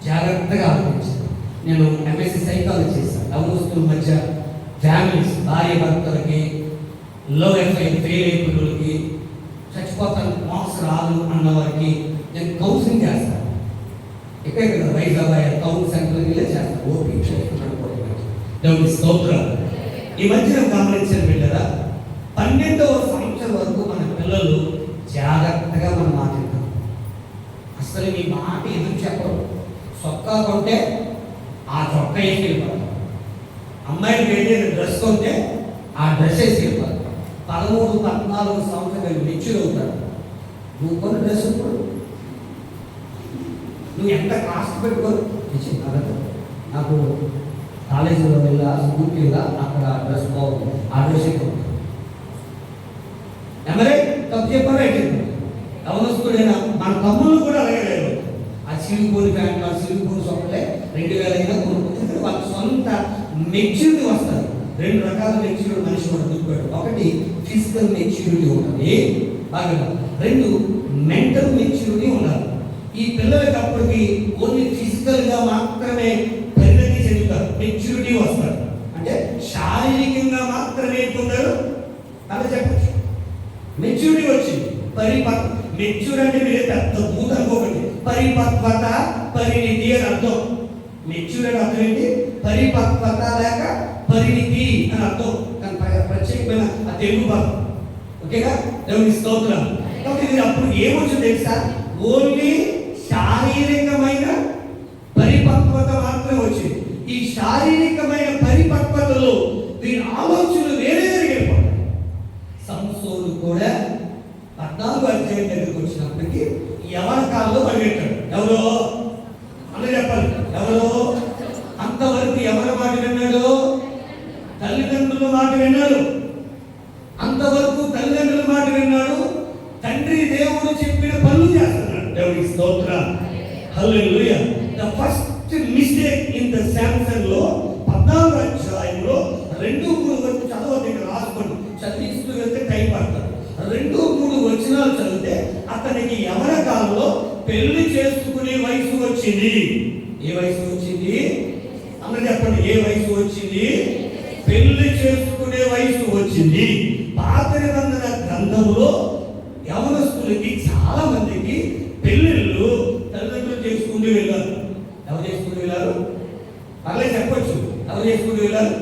జాగ్రత్తగా ఆలోచించాను. నేను ఎంఎస్సి సైకాలజీ చేశాను. యవనస్తుల మధ్య ఫ్యామిలీస్, భార్య భర్తలకి, లో ఎఫ్ఐ ఫెయిల్ అయిపోయినకి, చచ్చిపోతాను మార్క్స్ రాదు అన్న వారికి నేను కౌన్సిలింగ్ చేస్తాను. ఇక్కడ వైజాగ్ టౌన్ సెంటర్కి వెళ్ళి చేస్తాను. ఓపీ చేస్తున్నాను. దేవుని స్తోత్రం. ఈ మధ్యన గమనించిన బిడ్డరా, 12వ సంవత్సరం వరకు మన పిల్లలు జాగ్రత్తగా మనం మాట్లాడతాం. అసలు మీ మాట ఎదురు చెప్పరు. చొక్కా కొంటే ఆ చొక్కా వేసి వెళ్ళిపోతాం. అమ్మాయికి ఏదైనా డ్రెస్ కొంటే ఆ డ్రెస్ వేసి వెళ్ళిపోతాం. 13-14 సంవత్సరాలు మెచ్యూర్ అవుతాడు. నువ్వు కొన్ని డ్రెస్ నువ్వు ఎంత కాస్ట్ పెట్టుకోరు. నాకు కాలేజీలో వెళ్ళా, స్కూల్కి వెళ్ళా, అక్కడ డ్రెస్ బాగుంది, ఆ డ్రెస్ ఎక్కువ. ఎవరే తప్పు చెప్పారో అయితే యవనస్తుడైనా మన తమ్ముళ్ళు కూడా అలాగే లేదు. ఆ సిలుగుపోని ప్యాంట్లు, ఆ సిలుగుపోని సొక్కలే 2000 అయినా కొనుక్కుంటే వాళ్ళ సొంత మెచ్యూరిటీ వస్తారు. 2 రకాల మెచ్యూరిటీ మనిషి కూడా గుర్తుపెట్టు. ఒకటి ఫిజికల్ మెచ్యూరిటీ ఉంటుంది బాగా, 2 మెంటల్ మెచ్యూరిటీ ఉండాలి. ఈ పిల్లలకి అప్పటికి ఓన్లీ ఫిజికల్గా మాత్రమే పరిణతి చెందుతారు, మెచ్యూరిటీ వస్తారు. అంటే శారీరకంగా మాత్రమే పొందారు అలా చెప్పచ్చు. మెచ్యూరిటీ వచ్చింది, మెచ్యూర్ అంటే మీరే పెద్ద భూత అనుకోకండి. పరిపక్వత, పరిణితి అని అర్థం. మెచ్యూర్ అని అర్థం ఏంటి? పరిపక్వత లేక పరిణితి అని అర్థం. దాని ప్రత్యేకమైన ఆ తెలుగు భాగం. ఓకేగా? దేవుని స్తోత్రం. కాబట్టి ఇది అప్పుడు ఏమొచ్చింది తెలుసా? ఓన్లీ శారీరకమైన పరిపక్వత మాత్రమే వచ్చింది. ఈ శారీరకమైన పరిపక్వతలో వీరి ఆలోచనలు వేరే వెళ్ళిపోతాయి. సంసోను కూడా 14వ అధ్యాయం దగ్గరికి వచ్చినప్పటికీ ఎవరి కాలంలో పరిగెట్టాడు. ఎవరో స్తోత్రం. Hallelujah. The first mistake in the Samson లో 14వ అధ్యాయంలో 2-3 వరకు చదవద్దు, ఇక్కడ రాసుకోండి, చదివిస్తూ వెళ్తే టైం పడతారు. 2-3 వచనాలు చదివితే అతనికి యవన కాలంలో పెళ్లి చేసుకునే వయసు వచ్చింది. ఏ వయసు వచ్చింది? అందరూ చెప్పండి, ఏ వయసు వచ్చింది? పెళ్లి చేసుకునే వయసు వచ్చింది. పాత నిబంధన గ్రంథంలో యవనస్తులకి చాలా మందికి పెళ్లిళ్ళు తల్లిదండ్రులు చేసుకుంటూ వెళ్ళారు. ఎవరు చేసుకుంటూ వెళ్ళారు? పర్లేదు చెప్పొచ్చు, ఎవరు చేసుకుంటూ వెళ్ళారు?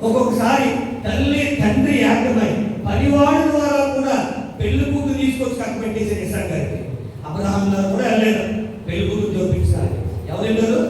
ఒక్కొక్కసారి తల్లి తండ్రి ఏకమై పనివాడి ద్వారా కూడా పెళ్లి కూతురు తీసుకొచ్చి కట్టబెట్టేసారు ఇస్సాకు గారికి. అబ్రహాం గారు కూడా వెళ్ళలేదు పెళ్లి కూతురు చూపించాలి. ఎవరు వెళ్ళారు?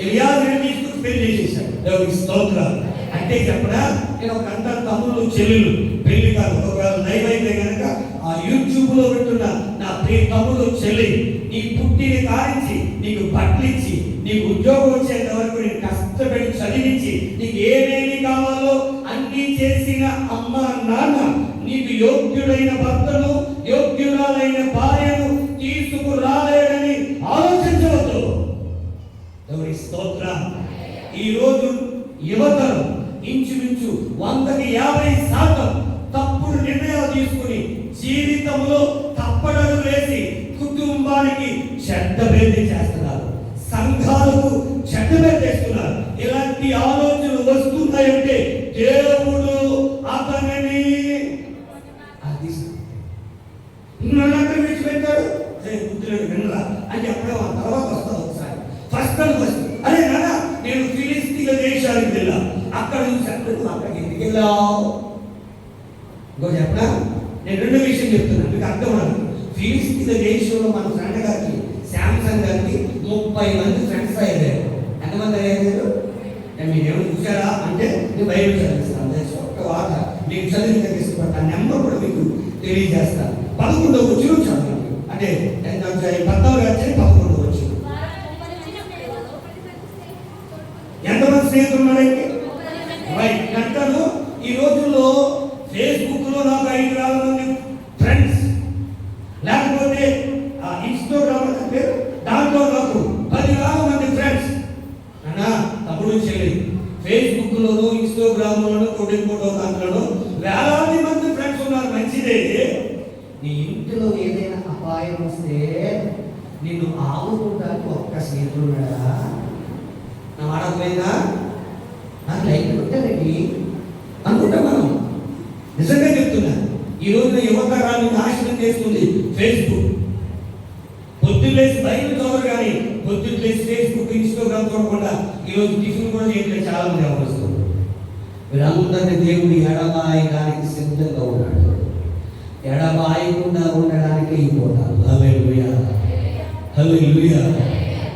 ఎలియాజరుని తీసుకొచ్చి పెళ్లి చేసేసారు. దేవునికి స్తోత్రం. అంటే చెప్పడా, నేను ఒక అంత తమ్ముళ్ళు చెల్లెలు పెళ్లి కాదు, ఒకవేళ లైవ్ అయితే కనుక ఆ యూట్యూబ్ లో పెట్టున్న నా ప్రియ తమ్ముడు చెల్లి, నీ పుట్టిన కారించి నీకు బట్టలు ఇచ్చి నీకు ఉద్యోగం వచ్చేంత వరకు నేను కష్టపడి చదివించి నీకు ఏమేమి కావాలో అన్ని చేసిన అమ్మ నాన్న నీకు యోగ్యుడైన భర్తను యోగ్యురాలైన భార్యను తీసుకురాలేడని ఆలోచించవద్దు. దేవుని స్తోత్రం. ఈ రోజు యువతరం ఇంచుమించు 100కి 50% తప్పుడు నిర్ణయాలు తీసుకుని జీవితంలో తప్పడలు వేసి కుటుంబానికి చెడ్డ పేరు చేస్తున్నారు, సంఘాలకు చెడ్డ పేరు చేస్తున్నారు. ఇలాంటి ఆలోచనలు వస్తున్నాయంటే దేవుడు అతనిని విడిచిపెట్టాడు. బుద్ధుడు వినరా అని చెప్పడం ఆ తర్వాత వస్తుంది. ఒకసారి ఫస్ట్ అరే నాన్న నేను ఫిలిస్తీన్ల దేశానికి వెళ్ళా, అక్కడ నుంచి అక్కడికి ఎందుకు వెళ్ళావు? ఇంకో చెప్పడా, నేను 2 విషయం చెప్తున్నాను మీకు అర్థం అవ్వదు. ఫిలిస్తీన్ల దేశంలో మన ఫ్రెండ్ గారికి శాంసంగ్ గారికి 30 మంది ఫ్రెండ్స్ అయ్యారు. ఎంతమంది అయ్యారు? మీరు ఏమైనా చూసారా అంటే నేను బయట చదివిస్తాను. ఒక్క వార్త మీకు చదివి తగ్గిస్తాను. ఆ నెంబర్ కూడా మీకు తెలియజేస్తాను. 11వ వచనం చదవండి. అంటే 14వ అధ్యాయం 11వ వచనం. ఎంతమంది స్నేహితులు ఉన్నారండి? రైట్. గంటలు ఈ రోజుల్లో ఫేస్బుక్ లో నాకు 5,000 మంది ఫ్రెండ్స్, లేకపోతే ఇన్స్టాగ్రామ్ పేరు దాంట్లో నాకు 10,000 మంది ఫ్రెండ్స్. అన్నా తమ్ముడు చెల్లి, ఫేస్బుక్ లోను ఇన్స్టాగ్రామ్ లోను ఫోటో దాంట్లోనూ వేలాది మంది ఫ్రెండ్స్ ఉన్నారు. మంచిదే. నీ ఇంటిలో ఏదైనా అపాయం వస్తే నిన్ను ఆదుకోవడానికి ఒక్క స్నేహితుడు ఉన్నాడా? నా మాట అర్థమైందా? నాకు లైక్ కొట్టారండి అనుకుంటా మనం. నిజంగా చెప్తున్నా, ఈ రోజున యువతరాన్ని నాశనం చేస్తుంది ఫేస్బుక్. పొద్దున్నేసి బయట చదవరు కానీ పొద్దున్నేసి ఫేస్బుక్ ఇన్స్టాగ్రామ్ చూడకుండా ఈరోజు టిఫిన్ కూడా చేయట్లేదు చాలా మంది అవసరం. వీళ్ళందరినీ దేవుడు ఎడబాయడానికి సిద్ధంగా ఉన్నాడు. ఎడబాయకుండా ఉండడానికి అయిపోతారు. హల్లెలూయా, హల్లెలూయా.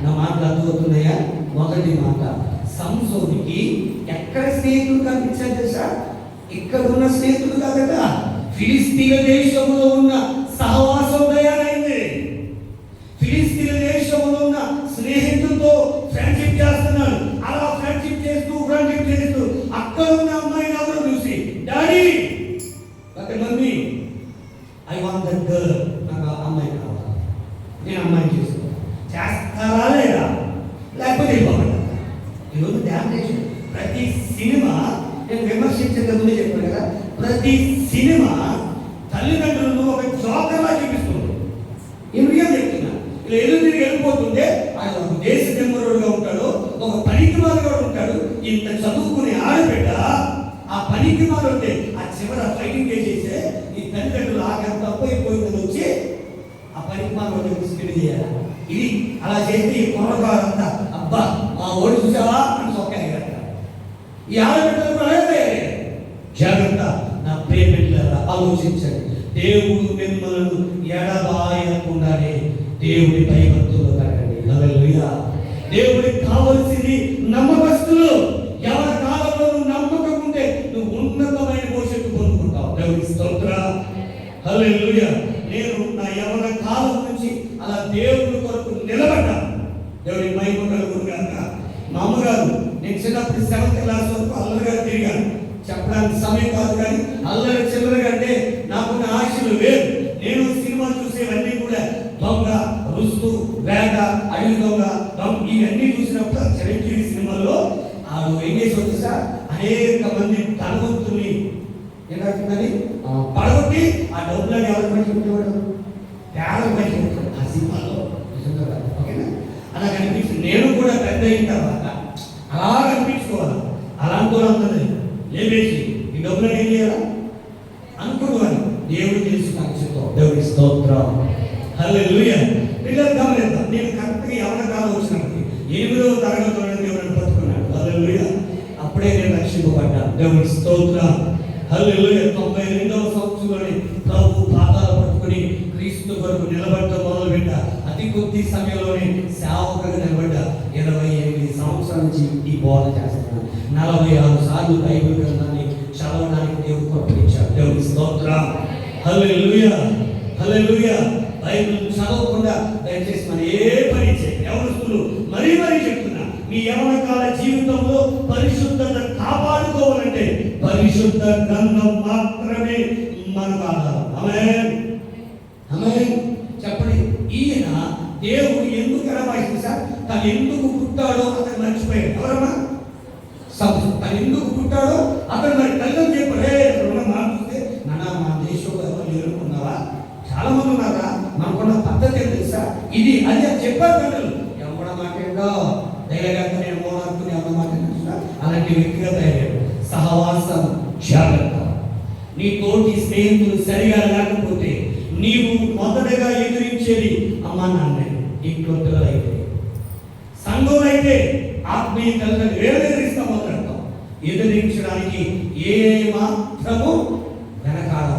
నా మాటలు అర్థమవుతున్నాయా? మొదటి మాట, సంసోనికి ఎక్కడ స్నేహితులు కనిపించారు తెలుసా? ఇక్కడ ఉన్న స్నేహితులు కాదట, ఫిలిస్తీన్ల దేశంలో ఉన్న సహవాసం తయారైంది. ఫిలిస్తీన్ల దేశంలో ఉన్న స్నేహితులతో ఫ్రెండ్షిప్ చేస్తున్నాడు. అలా ఫ్రెండ్షిప్ చేస్తూ అక్కడ ఉన్న అమ్మాయిని ఎవరు చూసి, daddy okay mummy I want that girl, నాకు అమ్మాయి కావాలి, నేను అమ్మాయిని చేస్తారా లేదా? లేకపోతే వెళ్ళిపోమంటారా? ఈరోజు డ్యామేజ్. ప్రతి సినిమా, నేను విమర్శించే ముందే చెప్పాను కదా, ప్రతి సినిమా తల్లిదండ్రులను ఒక జోకర్లా చూపిస్తుంది. ఏమిగా చెప్తున్నా, ఇలా ఎదురు తిరిగి వెళ్ళిపోతుంటే ఆయన ఒక దేశ జన్మరుడుగా ఉంటాడు, ఒక పనికి మారుగా ఉంటాడు. ఇంత చదువుకునే ఆడబిడ్డ ఆ పనికి మారుంటే ఆ చివర ఫైటింగ్ చేసేసే ఈ తల్లిదండ్రులు ఆఖరి తప్పైపోయిందని వచ్చి ఆ పనికి మారు తీసుకెళ్ళి చేయాలి. ఇది అలా చేస్తే ఈ కొనగారంతా అబ్బా మా ఓడి చూసావా అని సొక్కాయి కదా. ఈ ఆడబిడ్డలు అలాగే జాగ్రత్త. నా ప్రియ బిడ్డలారా ఆలోచించండి. దేవుడు మిమ్మల్ని ఎడబాయకుండానే దేవుడి భయభక్తులు కలగండి. హల్లెలూయా. దేవుడికి కావలసింది నమ్మకస్తులు. ఎవరి కాలంలో నువ్వు నమ్మకం ఉంటే నువ్వు ఉన్నతమైన భవిష్యత్తు పొందుకుంటావు. దేవుడి స్తోత్రం. హల్లెలూయా. నేను నా యవన కాలం నుంచి అలా దేవుడి కొరకు నిలబడ్డాను. దేవుడి మహిమ కలుగును గాక. మా అమ్మగారు, నేను చిన్నప్పుడు 7th క్లాస్ వరకు అల్లరిగా తిరిగాను. చెప్పడానికి సమయం కాదు కానీ అల్లరి చిల్లరగా అంటే నాకున్న ఆశలు వేరు. నేను సినిమా చూసేవన్నీ కూడా దొంగ, రుస్తు, వేట, అడవి దొంగ, ఇవన్నీ చూసినప్పుడు ఆ చిరంజీవి సినిమాలో ఆడు ఏం చేసి వచ్చేసా అనేక మంది ధనవంతుల్ని ఏమవుతుందని పడగొట్టి ఆ డబ్బులని ఎవరికి మంచి ఉండేవాడు, పేదలకు మంచి ఉంటాడు ఆ సినిమాలో. ఓకేనా? అలా కనిపించింది. నేను కూడా పెద్ద అయిన తర్వాత అలా కనిపించుకోవాలి. అలాంటి వాళ్ళందరూ లేవేసి ఈ డబ్బులను ఏం చేయాలా అనుకోవాలి. దేవుడు తెలుసు నాకు చెప్తాం. దేవుడి స్తోత్రం. హల్లెలూయా. పిల్లలు గమనిద్దాం. నేను కరెక్ట్గా యవన కాలం వచ్చినప్పుడు 8వ తరగతిలో దేవుడిని పట్టుకున్నాడు. హల్లెలూయా. అప్పుడే నేను రక్షింపబడ్డాను. దేవుడి స్తోత్రం. హల్లెలూయా. 92వ సంవత్సరంలోని ప్రభు పాదాలు పట్టుకుని క్రీస్తు కొరకు నిలబడటం మొదలుపెట్టా. అతి కొద్ది సమయంలోనే సేవకుడిగా నిలబడ్డా. 28 సంవత్సరాల నుంచి ఈ బోధ చేస్తున్నాను. 46 సార్లు బైబిల్ గ్రంథాన్ని చదవడానికి దేవుడు కృపనిచ్చాడు. దేవుడి స్తోత్రం. హల్లెలూయా. హల్లెలూయా. బైబిల్ చదవకుండా దయచేసి మన ఏ పని చేయండి. యవనస్తులు మరీ చెప్తున్నా, మీ యవన కాల జీవితంలో పరిశుద్ధత కాపాడుకోవాలంటే పరిశుద్ధ గ్రంథం మాత్రమే మనకు ఆధారం. ఆమేన్. ఆమేన్. చెప్పండి. ఈయన దేవుడు ఎందుకు అలవాయిస్తుంది సార్? తను ఎందుకు పుట్టాడో అతను మర్చిపోయాడు. ఎవరమ్మా? తను ఎందుకు పుట్టాడో అతను మరి తల్లి చెప్పాడు. మాట్లాడితే నాన్న మా దేశంలో ఎవరు లేరుకున్నావా? చాలా మంది ఉన్నారా? మనకున్న పద్ధతి ఏం తెలుసా? ఇది అది అని చెప్పారు తండ్రులు. ఎవడ మాటేందో ధైర్యంగా నేను మోనార్కుని ఎవరి మాట అలాంటి వ్యక్తిగా తయారయ్యాడు. సహవాసం జాగ్రత్త. నీ తోటి స్నేహితులు సరిగా లేకపోతే నీవు మొదటగా ఎదురించేది అమ్మా నాన్నే. ఇంట్లో పిల్లలైతే, సంఘం అయితే ఆత్మీయ తల్లిని ఎదిరిస్తా మొదలెడతాం. ఎదిరించడానికి ఏ మాత్రము వెనకాడ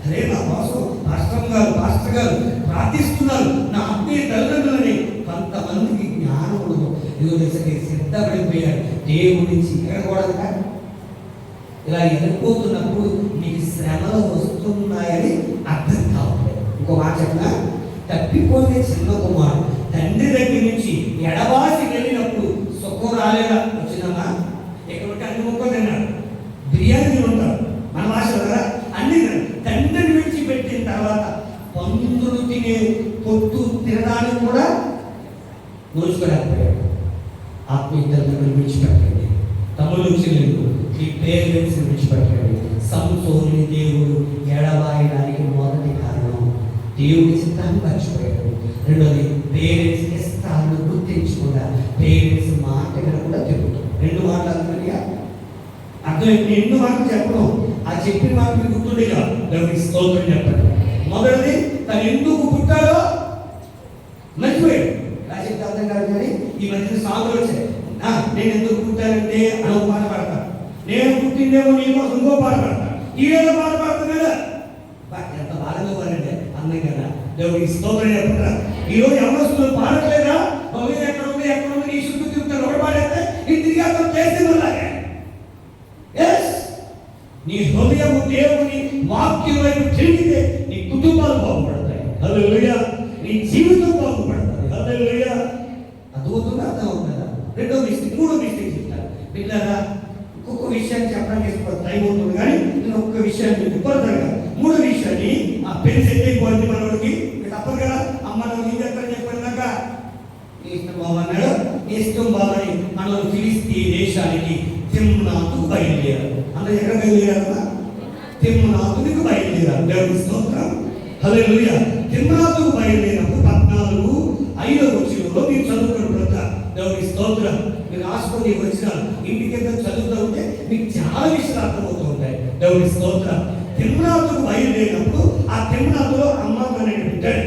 అదే నా కోసం పాస్టర్ గారు ప్రార్థిస్తున్నారు. నా ఆత్మీయ తల్లిదండ్రులని కొంతమందికి జ్ఞానం సిద్ధపడిపోయాడు. దేవుడి నుంచి ఎగరకూడదుగా. ఇలా ఎగిరిపోతున్నప్పుడు నీకు శ్రమలు వస్తున్నాయని అర్థం కావట్లేదు. ఇంకో మాట చెప్పినా, తప్పిపోతే చిన్న కుమారుడు తండ్రి దగ్గర నుంచి ఎడవాసి వెళ్ళినప్పుడు సుఖం రాలేదా? వచ్చిందమ్మా. ఎక్కడ అన్ని ముక్కలు తిన్నాడు, బిర్యానీ ఉంటారు మన భాషలో కదా, అన్ని తండ్రిని విడిచిపెట్టిన తర్వాత పందులు తినే పొట్టు తినడానికి కూడా నోచుకోలేకపోయాడు. ఆత్మీయ తల్లిదండ్రులు విడిచిపెట్టండి. తమ్ముళ్ళు చెల్లెళ్ళు ఈ పేరెంట్స్ విడిచిపెట్టండి. సంసోని దేవుడు ఎడబాయడానికి మొదటి కారణం దేవుడి చిత్తాన్ని మర్చిపోయాడు. రెండోది పేరెంట్స్ ఇష్టాలను గుర్తించకుండా పేరెంట్స్ మాట కూడా తిరుగుతాం. 2 మాటలు అర్థమయ్యా? అర్థమైంది. 2 మాటలు చెప్పడం, ఆ చెప్పిన మాట మీకు గుర్తుండేగా. దేవుడికి స్తోత్రం చెప్పండి. మొదటిది తను ఎందుకు పుట్టాడో మర్చిపోయాడు. ఇలా చెప్తే అర్థం కాదు. కానీ ఈ మధ్యన సాగులు వచ్చాయి. నేను ఎందుకు పుట్టానంటే అని ఒక పాట పాడతాను. నేను పుట్టిందేమో నీ కోసం ఇంకో పాట పాడతాను. ఈడేదో పాట పాడతాను కదా. ఎంత బాధగా పాడండి, అందం కదా. దేవుడికి స్తోత్రం చెప్పండి. ఈరోజు యవనస్తులు పాడట్లేదా? ఎక్కడ ఉంది నీ చుట్టూ తిరుగుతారు. ఒకటి పాడేస్తే ఈ తిరిగి అక్కడ చేస్తే అలాగే. నీ హృదయం దేవుని వాక్యం వైపు తిరిగితే నీ కుటుంబాలు బాగుపడతాయి. హల్లెలూయా. నీ జీవితం బాగుపడతాయి. హల్లెలూయా. అద్భుతంగా అర్థం అవుతుందా? 2వ మిస్టేక్, 3వ మిస్టేక్ చెప్తారు. పిల్లరా, ఇంకొక విషయాన్ని చెప్పడానికి టైం అవుతుంది, కానీ నేను ఒక్క విషయాన్ని ఇబ్బందిగా 3వ విషయాన్ని ఆ పెళ్లి సెట్ అయిపోయింది మనోడికి. తప్పదు కదా. అమ్మ నువ్వు ఏం చెప్తారని చెప్పినాక నీ ఇష్టం బాబన్నాడు. నీ ఇష్టం బాబని మనోడు ఫిలిస్తీ దేశానికి తిమ్నాతుకు బయలుదేరారు. అందరూ ఎక్కడ బయలుదేరారు? తిమ్నాతుకు బయలుదేరారు. దేవుడి స్తోత్రం. హల్లెలూయా. తిమ్నాతుకు బయలుదేరినప్పుడు 14:5 వచనంలో మీరు చదువుకున్నప్పుడు దేవుడి స్తోత్రం. మీరు రాసుకొని వచ్చిన ఇంటికి చదువుతూ ఉంటే మీకు చాలా విషయాలు అర్థమవుతూ ఉంటాయి. దేవుడి స్తోత్రం. తిమ్నాతుకు బయలుదేరినప్పుడు ఆ తిమ్నాతులో అమ్మ అనే బిడ్డడు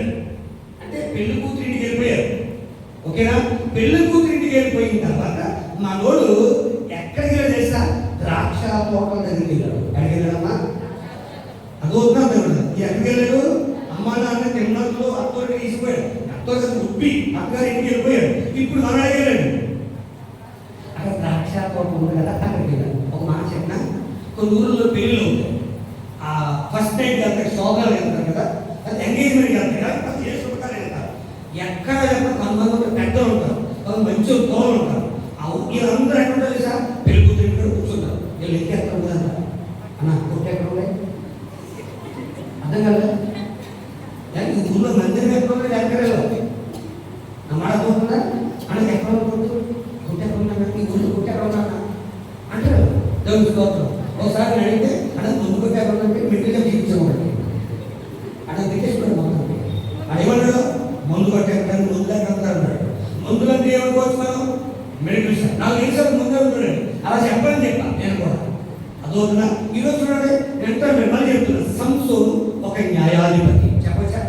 అంటే పెళ్లి కూతురింటికి వెళ్ళిపోయారు. ఓకేనా? పెళ్లి కూతురింటికి వెళ్ళిపోయిన తర్వాత మా నోడు ఎక్కడికి వెళ్ళి చేసా? ద్రాక్ష తోటల దగ్గరికి వెళ్ళాడు. ఎక్కడికి వెళ్ళాడమ్మా? అదోతున్నాం దేవుడు. ఎక్కడికి వెళ్ళాడు? అమ్మ నాన్న తిమ్నాతులో అత్తోడికి తీసిపోయాడు. అత్తోడి ఉప్పి అత్తగారి ఇంటికి వెళ్ళిపోయాడు. ఇప్పుడు మన వెళ్ళాడు. అక్కడ ద్రాక్ష తోట ఉంది కదా, అక్కడికి వెళ్ళాడు. ఒక మాట చెప్పిన, కొన్ని ఊళ్ళలో పెళ్ళిళ్ళు ఉంటాయి. ఆ ఫస్ట్ టైం వెళ్తారు, శోభాలు వెళ్తారు కదా, అది ఎంగేజ్మెంట్ వెళ్తారు కదా, ఏ శుభకాలు వెళ్తారు. ఎక్కడ కొంతమంది పెద్దలు ఉంటారు, కొంత మంచి తోలు ఉంటారు. వీళ్ళందరూ ఎక్కడ ఉంటారు సార్? పెళ్లి కూతురు ఇక్కడ కూర్చుంటారు. వీళ్ళు ఎక్కడ ఉంటారు అన్న కొట్టు ఎక్కడ ఉన్నాయి అర్థం కదా. దేవుని స్తోత్రం. ఒకసారి నేను అడిగితే అక్కడ ముందు పెట్టాలంటే మిట్టిగా జీవించకూడదు అక్కడ తిట్టేసుకోండి మొత్తం. అదేమన్నాడు? మందు కొట్టేస్తాను, ముందు దగ్గర అన్నాడు. మందులంటే ఏమనుకోవచ్చు మనం? Medical shop. నాకు తెలిసిన ముందే ఉంటున్నాడు. అలా చెప్పని చెప్పాను నేను కూడా. అదోనా ఈరోజు చూడండి, ఎంత మిమ్మల్ని చెప్తున్నా. సంసోను ఒక న్యాయాధిపతి. చెప్పచ్చా?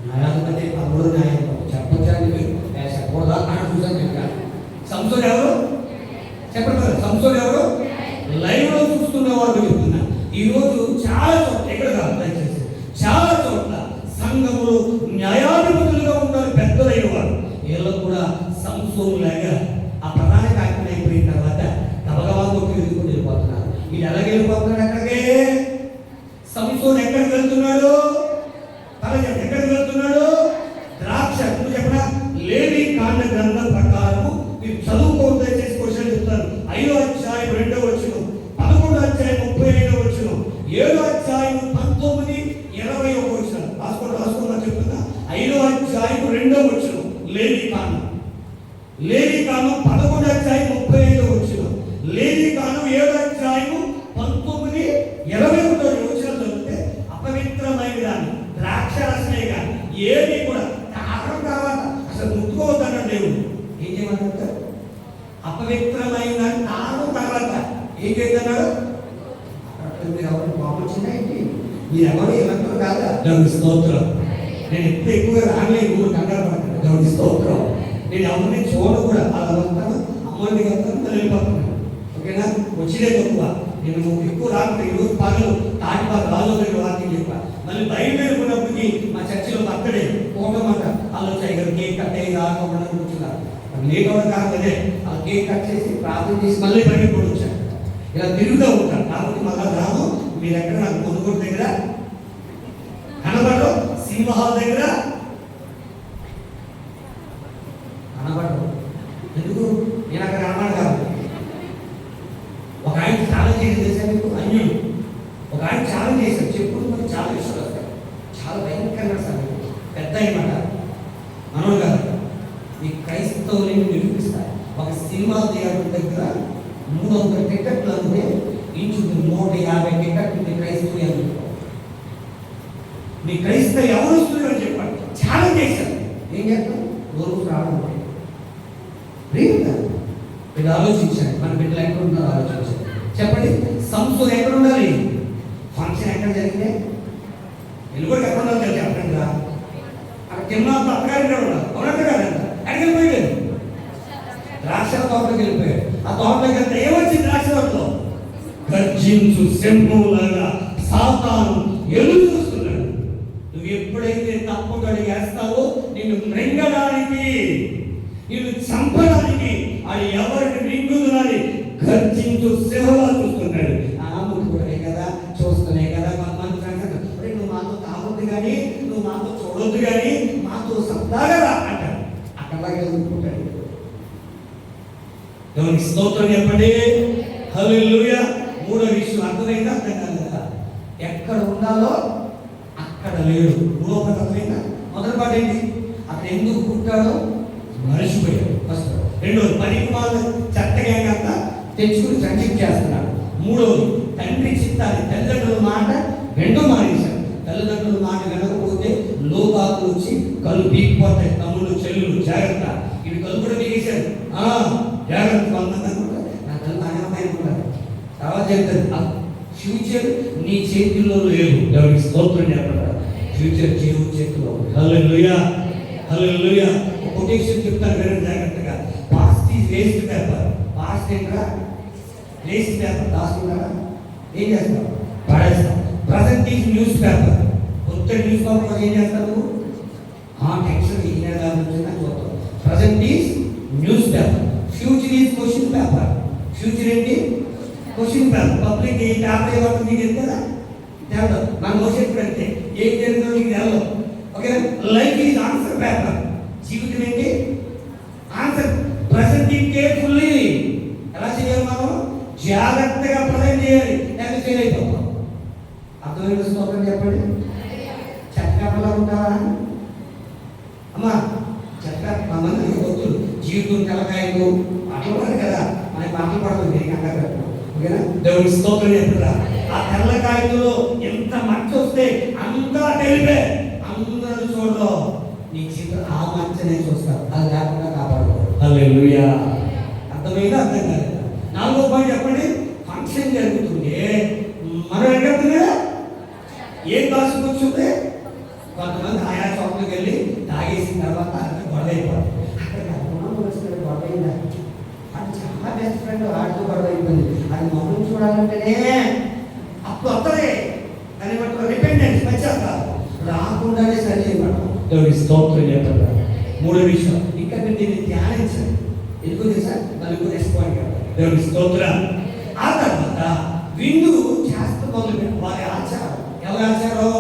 న్యాయాధిపతి పదమూడు న్యాయాధిపతి చెప్పచ్చా? చెప్పకూడదా అని చూసాను నేను. సంసోను ఎవరు చెప్పండి కదా? సంసోను ఎవరు? లైవ్ లో చూస్తున్న వాళ్ళు చెప్తున్నా. ఈరోజు చాలా చోట్ల, ఎక్కడ కాదు దయచేసి, చాలా చోట్ల సంఘములు న్యాయాధిపతులుగా ఉండాలి పెద్దలైన వారు. వీళ్ళు కూడా సంసోను లాగా ఆ ప్రధాన కార్యక్రమం అయిపోయిన తర్వాత గబగబాతో తిరుగుతూ వెళ్ళిపోతున్నారు. వీళ్ళు ఎలాగ వెళ్ళిపోతున్నాడు? అక్కడికే. సంసోను ఎక్కడికి వెళ్తున్నాడు? ఎక్కడికి వెళ్తున్నాడు? ద్రాక్ష. నువ్వు చెప్పడా? లేవి కాండ గ్రంథం ప్రకారం మీరు చదువుకోవడం దయచేసి క్వశ్చన్ చెప్తాను. 5వ అధ్యాయం 2వ వచనం, 11వ అధ్యాయం 35వ వచనం, 7వ అధ్యాయం 19, 21వ వచనం. రాసుకోమని చెప్తున్నా. 5వ అధ్యాయం 2వ వచనం లేవి కాండం. 11వ అధ్యాయం 35వ వచనం. లేవి కాండం 7వ అధ్యాయం 19, 21వ వచనం చదివితే అపవిత్రమైన దాన్ని, ద్రాక్షరసమే కానీ ఏది కూడా తాగడం తర్వాత అసలు ముట్టుకోవద్దన్నాడు దేవుడు. ఏం చేయమంటారు? అపవిత్రమైన తాగడం తర్వాత ఏం చేద్దన్నాడు? మీరు ఎవరు బాగుంచిందా ఏంటి? మీరు ఎవరు ఏమంటారు కాదా? దేవుని స్తోత్రం. నేను ఎప్పుడు ఎక్కువగా రాలేదు, ఊరు కంగారు పడుతున్నాను. దేవుని స్తోత్రం. నేను ఎవరిని చూడను కూడా. అలా వస్తాను, అమ్మని వెళ్తాను, వెళ్ళిపోతున్నాను. ఓకేనా? వచ్చిదే తక్కువ. నేను ఎక్కువ రాకుండా ఈరోజు పగలు తాటిపాకు రాజు దగ్గర వాకింగ్ చెప్పా. మళ్ళీ బయలుదేరుకున్నప్పటికీ మా చర్చిలో అక్కడే పోగమంట వాళ్ళు వచ్చాయి కదా, కేక్ కట్ అయ్యి రాకుండా కూర్చున్నారు. లేట్ అవ్వడం కాదు అదే, ఆ కేక్ కట్ చేసి ప్రార్థన చేసి మళ్ళీ బయటకు కూడా వచ్చాను. ఇలా తిరుగుతూ ఉంటాను. కాబట్టి మళ్ళా రాము. మీరు ఎక్కడ నాకు కొనుగోలు దగ్గర కనబడరు, సినిమా హాల్ దగ్గర కనబడరు. ఎందుకు? నేను అక్కడ కనబడ కాదు. ఒక ఆయన చాలా చేసి చేశాను మీకు అన్యుడు. ఒక ఆయన చాలా చేశాడు. చెప్పుడు మనకు చాలా ఇష్టం వస్తాయి. చాలా భయంకరంగా సార్ పెద్ద అయిమాట మనోడు కాదు. ఈ క్రైస్తవుని నిరూపిస్తారు. ఒక సినిమా థియేటర్ దగ్గర 300 టికెట్లు అంటే ఇంచు 150 టికెట్లు మీ క్రైస్తవులు అందుకో. మీ క్రైస్తవ ఎవరు వస్తున్నారని చెప్పండి. చాలా చేశారు. ఏం చేస్తాం? రోజు రావడం మీరు ఆలోచించండి. మన బిడ్డలు ఎక్కడ ఉన్నారో ఆలోచించండి. చెప్పండి, సంస్థలు ఎక్కడ ఉండాలి? ఫంక్షన్ ఎక్కడ జరిగితే వీళ్ళు కూడా ఎక్కడ ఉండాలి చెప్పండి రా. అక్కడ తిన్నాక అత్తగారి ఉండాలి. అవునంటే కాదంట. ఎక్కడికి వెళ్ళిపోయాడు? ద్రాక్షల తోటలోకి వెళ్ళిపోయాడు. ఆ తోటలోకి వెళ్తే ఏమొచ్చింది? ద్రాక్ష తోటలో గర్జించు సింహంలాగా సాతాను ఎదురు చూస్తున్నాడు. నువ్వు ఎప్పుడైతే తప్పుగడి వేస్తావో నిన్ను మృంగడానికి, నిన్ను చంపడానికి, అది ఎవరిని మింగుదని గర్జించు సింహంలా చూస్తున్నాడు. ముట్టుకునే కదా, చూస్తూనే కదా. కొంతమంది ఫ్రెండ్స్ నువ్వు మాతో తాగొద్దు కానీ, నువ్వు మాతో చూడొద్దు కానీ, మాతో సరదాగా రా అంటాడు. అక్కడలాగే ఎదుర్కొంటాడు. దేవునికి స్తోత్రం చెప్పండి. హల్లెలూయా. మూడో విషయం అర్థమైందా? అర్థం కాదు కదా. ఎక్కడ ఉండాలో అక్కడ లేడు. మూడో పాట అర్థమైందా? మొదటి పాట ఏంటి? అక్కడ ఎందుకు పుట్టాడో మర్చిపోయాడు. ఫస్ట్. రెండోది పనికిమాల చెత్తగా అంతా తెచ్చుకుని సంక్షిప్త చేస్తున్నాడు. మూడోది తండ్రి చిత్తాన్ని, తల్లిదండ్రుల మాట రెండో మానేశాడు. తల్లిదండ్రుల మాట వినకపోతే లోకాలు వచ్చి కళ్ళు పీకిపోతాయి. తమ్ముళ్ళు చెల్లులు జాగ్రత్త. ఇవి కళ్ళు కూడా పీకేశారు. జాగ్రత్త. కొంతమంది అనుకుంటారు నా తల్లి నాయనమ్మ అనుకుంటారు. తర్వాత చెప్తారు ఫ్యూచర్ నీ చేతుల్లో లేదు. దేవునికి స్తోత్రం చెప్పండి. ఫ్యూచర్ దేవుని చేతిలో. హల్లెలూయా, హల్లెలూయా. ఒక కొటేషన్ చెప్తాను వేరే జాగ్రత్తగా. Past is waste paper. Past ఏంట్రా? Waste paper. రాసుకుంటారా? ఏం చేస్తాం? పడేస్తాం. Present is newspaper. కొత్త న్యూస్ పేపర్ ఏం చేస్తారు? టెన్షన్ ఈయన చూస్తాం. Present is newspaper. Future is question paper. Future ఏంటి? Question paper. పబ్లిక్ ఈ పేపర్ ఏమంటుంది నీకు తెలుస్తుందా? తెలదు. మన క్వశ్చన్ పెడితే ఏం జరిగిందో నీకు తెలదు. ఓకేనా? Life is answer paper. జీవితం ఏంటి? ఆన్సర్. Presenting carefully. ఎలా చేయాలి? మనం జాగ్రత్తగా ప్రజెంట్ చేయాలి. లేకపోతే ఫెయిల్ అయిపోతాం. అర్థమైన స్తోత్రం చెప్పండి. చక్కగా ఉంటావా అమ్మా? చక్క మంది భక్తులు జీవితం తెలకాయలు అట్లా కదా. మన ఆయన పాటలు పడుతుంది కంగారు పెట్టడం. ఓకేనా? దేవుని స్తోత్రం చెప్తున్నా. ఆ తెల్ల కాగితంలో ఎంత మచ్చ వస్తే అంతా తెలిపే అందరూ చూడరు. నీ జీవితం ఆ మంచినే చూస్తారు, అది లేకుండా కాపాడు. హల్లెలూయా. అర్థమైందా? అర్థం కాలేదా? 4వ పాయింట్ చెప్పండి. ఫంక్షన్ జరుగుతుంటే మనం ఎక్కడుందా ఏం దాచుకొచ్చుంది? కొంతమంది ఆయా చోట్లకి వెళ్ళి తాగేసిన తర్వాత అది గొడవ అయిపోతుంది. అక్కడ గొడవ అయిందా, అది చాలా బెస్ట్ ఫ్రెండ్, ఆడుతూ గొడవ అయిపోయింది. అది మొహం చూడాలంటేనే అప్పుడు వస్తుంది. దాన్ని బట్టి రిపెండెన్స్ పశ్చాత్తాపం రాకుండానే సరి చేయబడతాం. దేవుని స్తోత్రం చెప్తున్నా. 3వ విషయం, ఇంకా మీరు దీన్ని ధ్యానించండి. ఎందుకు తెలుసా? దానికి నెక్స్ట్ పాయింట్ కదా. దేవుని స్తోత్రం. ఆ తర్వాత విందు చేస్తూ మొదలు వారి ఆచారం. ఎవరి ఆచారం?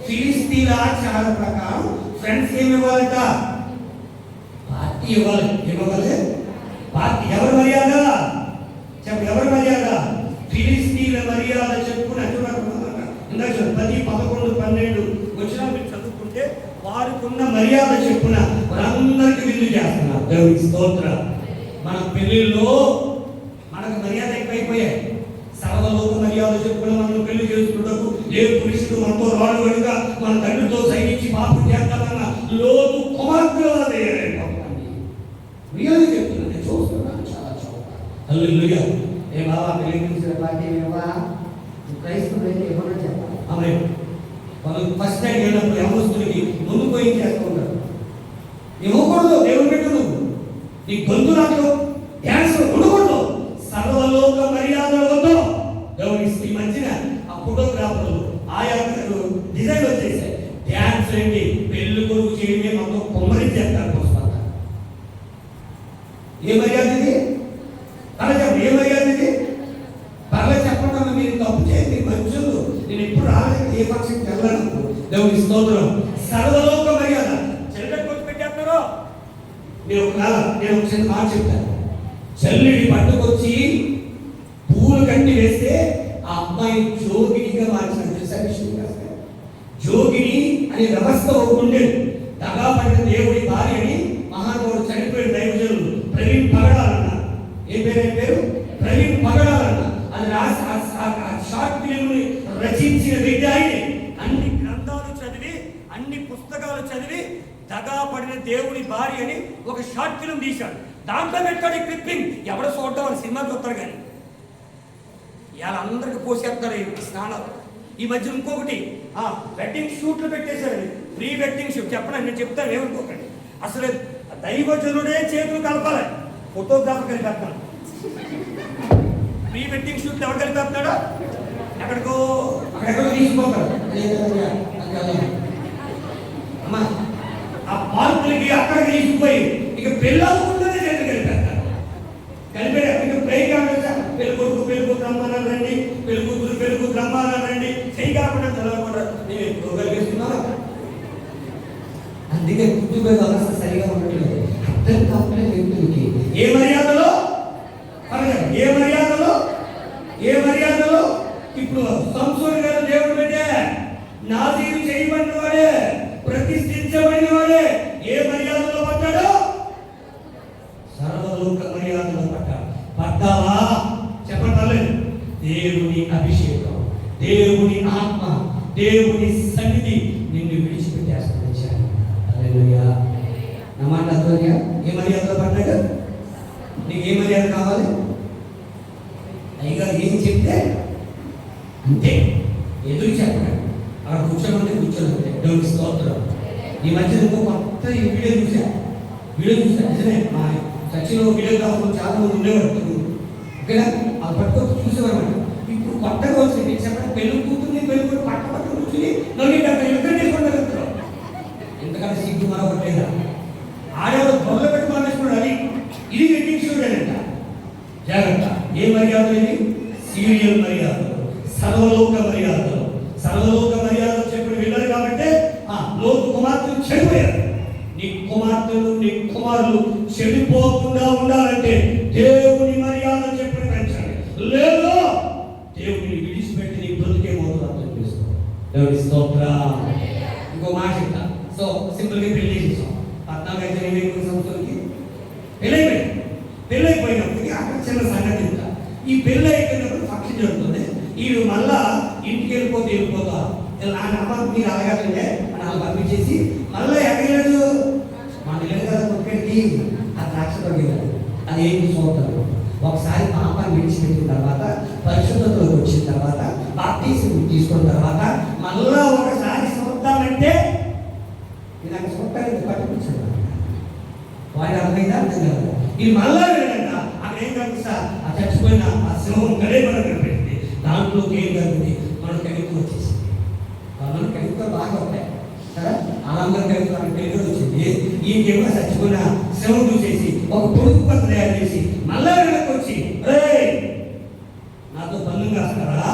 ఫిలిస్తీన్ల ఆచారం ప్రకారం ఫ్రెండ్స్ ఏమి ఇవ్వాలంట? పార్టీ ఇవ్వాలి. ఏమివ్వాలి? పార్టీ. ఎవరి మర్యాద చెప్పు, ఎవరి మర్యాద? ఫిలిస్తీన్ల మర్యాద చెప్పుకుని ఇందాక 10, 11, 12 వచ్చిన మీరు చదువుకుంటే వారికి ఉన్న మర్యాద చెప్పున వారందరికీ విందు చేస్తున్నారు. దేవుని స్తోత్రం. మన పెళ్లిలో మనకు మర్యాద ఎక్కువైపోయాయి. సర్వలోక మర్యాద చెప్పుకుని మనం పెళ్లి చేసుకున్నప్పుడు ఏ పురుషుడు మనతో రాడు కనుక మన తండ్రితో సైనించి పాపం చేస్తామన్న లోతు కుమార్తెలు రియల్గా చెప్తున్నాను, నేను చూస్తున్నాను చాలా చోట్ల. హల్లెలూయా. ఏ బాబా పెళ్లి గురించి పార్టీ ఏమా క్రైస్తవులు అయితే ఏమన్నా చెప్పాలి. అమ్మే వాళ్ళు ఫస్ట్ టైం వెళ్ళినప్పుడు యవనస్తుడికి ముందు పోయి చేస్తూ ఉంటారు. ఇవ్వకూడదు. దేవుని పెట్టు, నువ్వు నీ గొంతు నాకు డ్యాన్స్ ఉండకూడదు. సర్వలోక మర్యాదలు వద్దు. దేవుని ఈ మధ్యన ఆ ఫోటోగ్రాఫర్లు ఆయా డిజైన్ వచ్చేసాయి. డ్యాన్స్ ఏంటి, పెళ్లి కొడుకు చేయమే మొత్తం కొమ్మరించేస్తారు. ఏ మర్యాద ఇది? ఏ మర్యాద ఇది? పర్లే చెప్పండి, మీరు తప్పు చేయండి, మంచులు నేను ఎప్పుడు రాలేదు, ఏ పక్షంకి వెళ్ళను. దేవుని స్తోత్రం. సర్వలోక మర్యాద చెల్లెకి వచ్చి పెట్టేస్తున్నారు. మీరు ఒకవేళ నేను ఒక చిన్న మాట చెప్తాను. చెల్లిని పట్టుకొచ్చి పూలు కట్టి వేస్తే ఆ అమ్మాయి జోగినిగా మార్చిన తెలుసా విషయం? జోగిని అనే వ్యవస్థ ఉండేది. దగా పడిన దేవుడి భార్య అని మహానుభావుడు చనిపోయిన దైవజనులు ప్రవీణ్ పగడాలన్న. ఏ పేరు? ప్రవీణ్ పగడాలన్న. అది రాసి షార్ట్ ఫిలిం రచించిన వ్యక్తి ఆయనే. అన్ని గ్రంథాలు చదివి, అన్ని పుస్తకాలు చదివి దగా పడిన దేవుడి భార్య అని ఒక షార్ట్ ఫిలిం తీశాడు. దాంట్లో పెట్టాడు ఈ క్లిప్పింగ్. ఎవడో చూడటం అని సినిమా చూస్తారు కానీ ఇవాళ అందరికి పోసేస్తారు ఈ స్నానాలు. ఈ మధ్య ఇంకొకటి వెడ్డింగ్ షూట్లు పెట్టేశారండి. ప్రీ వెడ్డింగ్ షూట్ చెప్పండి, నేను చెప్తాను, ఏమనుకోకండి. అసలు దైవజనుడే చేతులు కలపాలి, ఫోటోగ్రాఫర్ కలిపేస్తాను. ప్రీ వెడ్డింగ్ షూట్లు ఎవరు కలిపేస్తాడో ఎక్కడికో అక్కడెక్కడో తీసుకుపోతారు. అమ్మా ఆ పార్కులకి అక్కడికి తీసుకుపోయి ఇక పెళ్ళాకుండానే చేతులు కలిపేస్తారు. కలిపే ఇక ప్రేమ పెళ్లి కొడుకు రమ్మాలని రండి, పెళ్లి కూతురు రమ్మాలని రండి, చేయి కాకుండా చదవకుండా నేను ఎప్పుడు కలిగేస్తున్నాను. అందుకే కుటుంబ వ్యవస్థ సరిగా ఉండట్లేదు. అర్థం కావట్లేదు వ్యక్తులకి. ఏ మర్యాదలో ఇప్పుడు సంసోను గారు దేవుడు పెట్టే నాజీరు చేయబడిన వాడే, ప్రతిష్ఠించబడిన వాడే. ఏ మర్యాదలో పడ్డాడో? సర్వలోక మర్యాదలో పడ్డావా? చెప్పండి. దేవుని అభిషేకం, దేవుని ఆత్మ, దేవుని సన్నిధి నిన్ను విడిచిపెట్టేస్తాను. హల్లెలూయా. నా మాట అర్థమయ్యా? ఏ మర్యాదలో పడ్డాడు? నీకు ఏ మర్యాద కావాలి? అయ్యగారు ఏం చెప్తే అంతే, ఎదురు చెప్పండి. అక్కడ కూర్చోమంటే కూర్చోనంటే. దేవుని స్తోత్రం. ఈ మధ్య ఇంకో కొత్త వీడియో చూసా. నిజమే, మా చర్చిలో వీడియోగ్రాఫర్లు చాలా మంది ఉండేవారు. ఓకేనా? అది పట్టుకొని చూసేవారు. ఇప్పుడు కొత్తగా వచ్చింది చెప్పండి, పెళ్లి కూతుర్ని పెళ్లి కూడా పట్ట కూర్చుని నవ్వు అక్కడ యుద్ధం చేసుకుంటారు. ఎందుకంటే సిగ్గు మరొకటి లేదా? ఆడవాళ్ళు బొమ్మలు పెట్టి మానేసుకున్నాడు. అది ఇది వెడ్డింగ్ షూట్ అంట. జాగ్రత్త. ఏ మర్యాదలు ఇది? సీరియల్ మర్యాదలు, సర్వలోక మర్యాదలు చెప్పిన విన్నారు. కాబట్టి లోతు కుమార్తెలు చెడిపోయారు. నీ కుమార్తెలు, నీ కుమారులు చెడిపోకుండా ఉండాలంటే దేవుని మర్యాద చెప్పిన పెంచండి. లేదు దేవుని విడిచిపెట్టి నీ బ్రతుకే మొదలు అర్థం చేసుకో. దేవుని స్తోత్రం. ఇంకో మాట చెప్తా. సో సింపుల్గా పెళ్లి చేసాం. 14 సంవత్సరాలకి పెళ్ళైపోయినప్పటికీ అక్కడ చిన్న సంగతి చెప్తా. ఈ పెళ్ళి అయిపోయినప్పుడు ఫంక్షన్ జరుగుతుంది. వీళ్ళు మళ్ళా ఇంటికి వెళ్ళిపోతా ఇలా అమ్మ మీరు అడగట్లేదే అని వాళ్ళు పంపించేసి మళ్ళీ ఎక్కలేదు మన ఇల్లు కదా కొట్టుకెళ్ళి ఆ ద్రాక్ష తొడిగారు. అది ఏంటి చూడతారు. ఒకసారి పాపాన్ని విడిచిపెట్టిన తర్వాత పరిశుద్ధతలోకి వచ్చిన తర్వాత బాప్టిజం తీసుకున్న తర్వాత మళ్ళా ఒకసారి చూద్దామంటే ఇది అక్కడ చూడటానికి పట్టుకొచ్చాడు. వాడి అర్థమైందా అర్థం కాదు. ఇది మళ్ళా వెళ్ళంట. అక్కడ ఏం కనిపిస్తా ఆ చచ్చిపోయిన ఆ సింహం కడే మనకు కనిపించింది. దాంట్లోకి ఏం జరిగింది, మన కవిత్వం వచ్చేసింది. మన కవిత్వం బాగా ఉంటాయి కదా, ఆనందం కవిత్వం కవిత్వం వచ్చింది. ఈయనకేమో చచ్చిపోయిన సింహం చూసేసి ఒక పొడుగు పత్ర తయారు చేసి మళ్ళా వెనక్కి వచ్చి నాతో పన్ను కాస్తారా,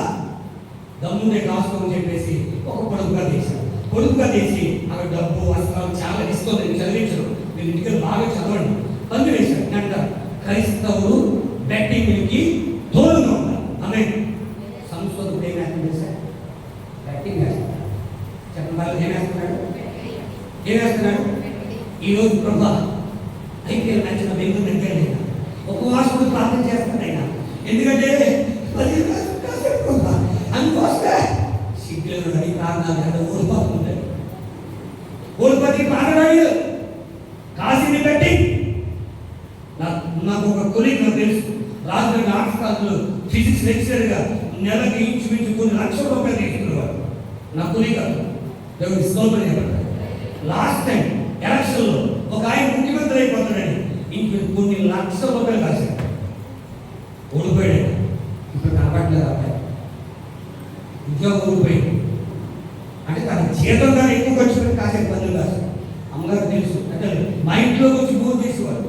దమ్మునే కాసుకోమని చెప్పేసి ఒక పొడుగుగా తీశారు. పొడుగుగా తీసి అక్కడ డబ్బు వస్త్రాలు చాలా ఇస్తుంది. నేను చదివించను, మీరు ఇంటికి బాగా చదవండి. పన్ను వేశారు. అంట క్రైస్తవులు బెట్టింగ్కి దూరంగా ఉంటారు. ఆమె సంస్కృతులు ఏం యాక్టింగ్ చేశారు, బెట్టింగ్ వేస్తారు. చెప్పండి వాళ్ళు ఏం వేస్తున్నాడు. ఈరోజు ప్రభా ఐపీఎల్ మ్యాచ్ బెంగళూరు దగ్గర ఉపవాసములు ప్రార్థన చేస్తాను ఆయన. ఎందుకంటే అందుకోసమే సిగ్గులు అడిగి ప్రార్థనలు ఓడిపోతుంటాయి. ఓడిపోతే ప్రాణరాడు కాశీని పెట్టి నాకు ఒక కొలీగ్ నాకు తెలుసు, రాజధాని ఆర్ట్స్ కాలేజ్లో ఫిజిక్స్ లెక్చరర్గా నెలకి ఇంచుమించు కొన్ని లక్షల రూపాయలు తీసుకునేవారు. నా కొలీగ్ దేవుడి స్తోత్రం చెప్పండి. లాస్ట్ టైం ఎలక్షన్లో ఒక ఆయన ముఖ్యమంత్రి అయిపోతాడని ఇంక కొన్ని లక్షల రూపాయలు కాశాడు. ఓడిపోయాడు. ఇప్పుడు కనబడలేదు అబ్బాయి, ఉద్యోగం ఓడిపోయింది. అంటే తన జీతం కానీ ఎక్కువ ఖర్చు పెట్టి కాసే పనులు కాదు. అమ్మగారు తెలుసు. అంటే మా ఇంట్లోకి వచ్చి భూమి చేసేవారు.